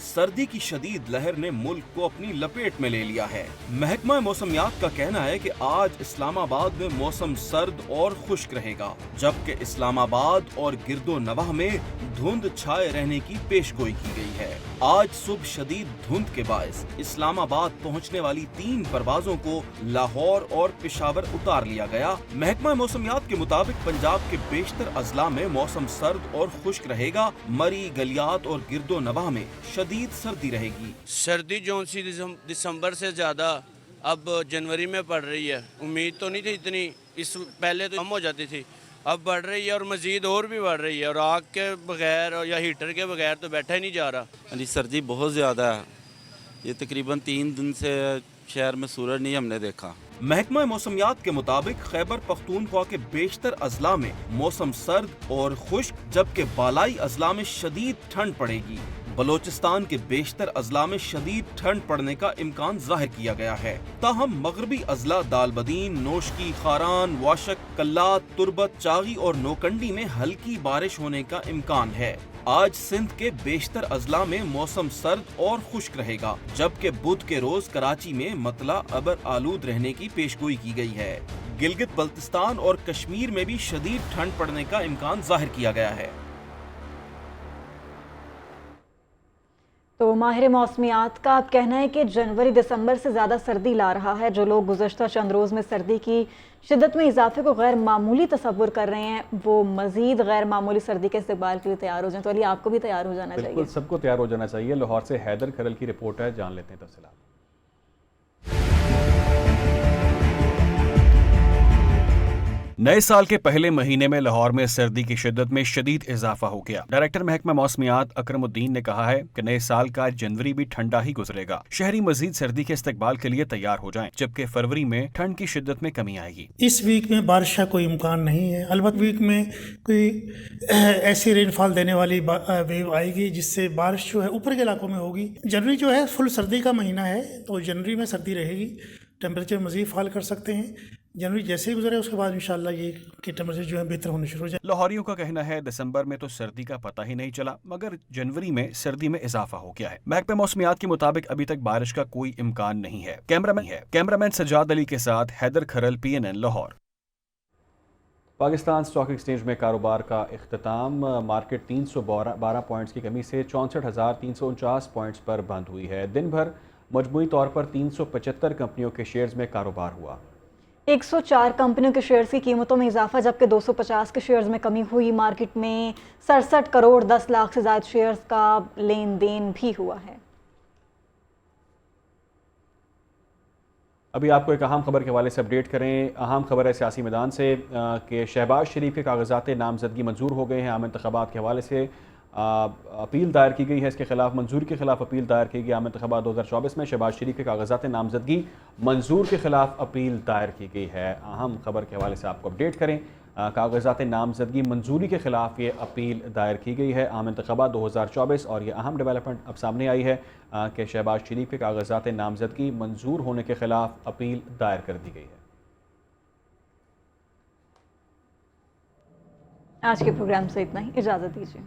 सर्दी की शदीद लहर ने मुल्क को अपनी लपेट में ले लिया है। महकमा मौसमियात का कहना है कि आज इस्लामाबाद में मौसम सर्द और खुश्क रहेगा, जबकि इस्लामाबाद और गिरदो नवाह में धुंध छाए रहने की पेशगोई की गई है। आज सुबह शदीद धुंध के बायस इस्लामाबाद पहुंचने वाली 3 परवाजों को लाहौर और पेशावर उतार लिया गया। महकमा मौसमियात के मुताबिक पंजाब के बेशतर अजला में मौसम सर्द और खुश्क रहेगा। मरी, गलियात और गिरदो नवाह में शदीद सर्दी रहेगी। सर्दी जो सी दिसंबर से ज़्यादा اب جنوری میں پڑ رہی ہے. امید تو نہیں تھی اتنی, اس پہلے تو کم ہو جاتی تھی, اب بڑھ رہی ہے اور مزید اور بھی بڑھ رہی ہے, اور آگ کے بغیر یا ہیٹر کے بغیر تو بیٹھا ہی نہیں جا رہا. سردی بہت زیادہ ہے, یہ تقریباً 3 دن سے شہر میں سورج نہیں ہم نے دیکھا. محکمہ موسمیات کے مطابق خیبر پختونخوا کے بیشتر اضلاع میں موسم سرد اور خشک, جبکہ بالائی اضلاع میں شدید ٹھنڈ پڑے گی. بلوچستان کے بیشتر اضلاع میں شدید ٹھنڈ پڑنے کا امکان ظاہر کیا گیا ہے. تاہم مغربی اضلاع دالبدین, نوشکی, خاران, واشک, کلات, تربت, چاغی اور نوکنڈی میں ہلکی بارش ہونے کا امکان ہے. آج سندھ کے بیشتر اضلاع میں موسم سرد اور خشک رہے گا, جبکہ بدھ کے روز کراچی میں مطلع ابر آلود رہنے کی پیشگوئی کی گئی ہے. گلگت بلتستان اور کشمیر میں بھی شدید ٹھنڈ پڑنے کا امکان ظاہر کیا گیا ہے. تو ماہر موسمیات کا اب کہنا ہے کہ جنوری دسمبر سے زیادہ سردی لا رہا ہے. جو لوگ گزشتہ چند روز میں سردی کی شدت میں اضافے کو غیر معمولی تصور کر رہے ہیں, وہ مزید غیر معمولی سردی کے استقبال کے لیے تیار ہو جائیں. تو علی, آپ کو بھی تیار ہو جانا چاہیے. بالکل, سب کو تیار ہو جانا چاہیے. لاہور سے حیدر کھرل کی رپورٹ ہے, جان لیتے ہیں تفصیلات. نئے سال کے پہلے مہینے میں لاہور میں سردی کی شدت میں شدید اضافہ ہو گیا. ڈائریکٹر محکمہ موسمیات اکرم الدین نے کہا ہے کہ نئے سال کا جنوری بھی ٹھنڈا ہی گزرے گا. شہری مزید سردی کے استقبال کے لیے تیار ہو جائیں, جبکہ فروری میں ٹھنڈ کی شدت میں کمی آئے گی. اس ویک میں بارش کا کوئی امکان نہیں ہے, البتہ ویک میں کوئی ایسی رین فال دینے والی ویو آئے گی جس سے بارش جو ہے اوپر کے علاقوں میں ہوگی. جنوری جو ہے فل سردی کا مہینہ ہے, تو جنوری میں سردی رہے گی. ٹیمپریچر مزید فال کر سکتے ہیں. جنوری جیسے ہی گزرے اس کے بعد انشاءاللہ یہ کہ ٹیمپریچر جو ہے بہتر ہونے شروع ہو جائے. لاہوریوں کا کہنا ہے دسمبر میں تو سردی کا پتہ ہی نہیں چلا, مگر جنوری میں سردی میں اضافہ ہو گیا ہے. محکمہ موسمیات کے مطابق ابھی تک بارش کا کوئی امکان نہیں ہے. کیمرامین سجاد علی کے ساتھ Haider Kharal, PNN Lahore. Pakistan stock exchange میں کاروبار کا اختتام. مارکیٹ 312 پوائنٹس کی کمی سے 64,349 پوائنٹس پر بند ہوئی ہے. دن بھر مجموعی طور پر 375 کمپنیوں کے شیئرز میں کاروبار ہوا. 104 کمپنیوں کے شیئرز کی قیمتوں میں اضافہ, جبکہ 250 کے شیئرز میں کمی ہوئی. مارکیٹ میں 67 کروڑ 10 لاکھ سے زائد شیئرز کا لین دین بھی ہوا ہے. ابھی آپ کو ایک اہم خبر کے حوالے سے اپڈیٹ کریں. اہم خبر ہے سیاسی میدان سے کہ شہباز شریف کے کاغذات نامزدگی منظور ہو گئے ہیں. عام انتخابات کے حوالے سے اپیل دائر کی گئی ہے, اس کے خلاف منظوری کے خلاف اپیل دائر کی گئی. عام انتخابات 2024 میں شہباز شریف کے کاغذات نامزدگی منظور کے خلاف اپیل دائر کی گئی ہے. اہم خبر کے حوالے سے آپ کو اپڈیٹ کریں. کاغذات نامزدگی منظوری کے خلاف یہ اپیل دائر کی گئی ہے. عام انتخابات 2024 اور یہ اہم ڈیولپمنٹ اب سامنے آئی ہے کہ شہباز شریف کے کاغذات نامزدگی منظور ہونے کے خلاف اپیل دائر کر دی گئی ہے. آج کے پروگرام سے اتنا ہی, اجازت دیجیے.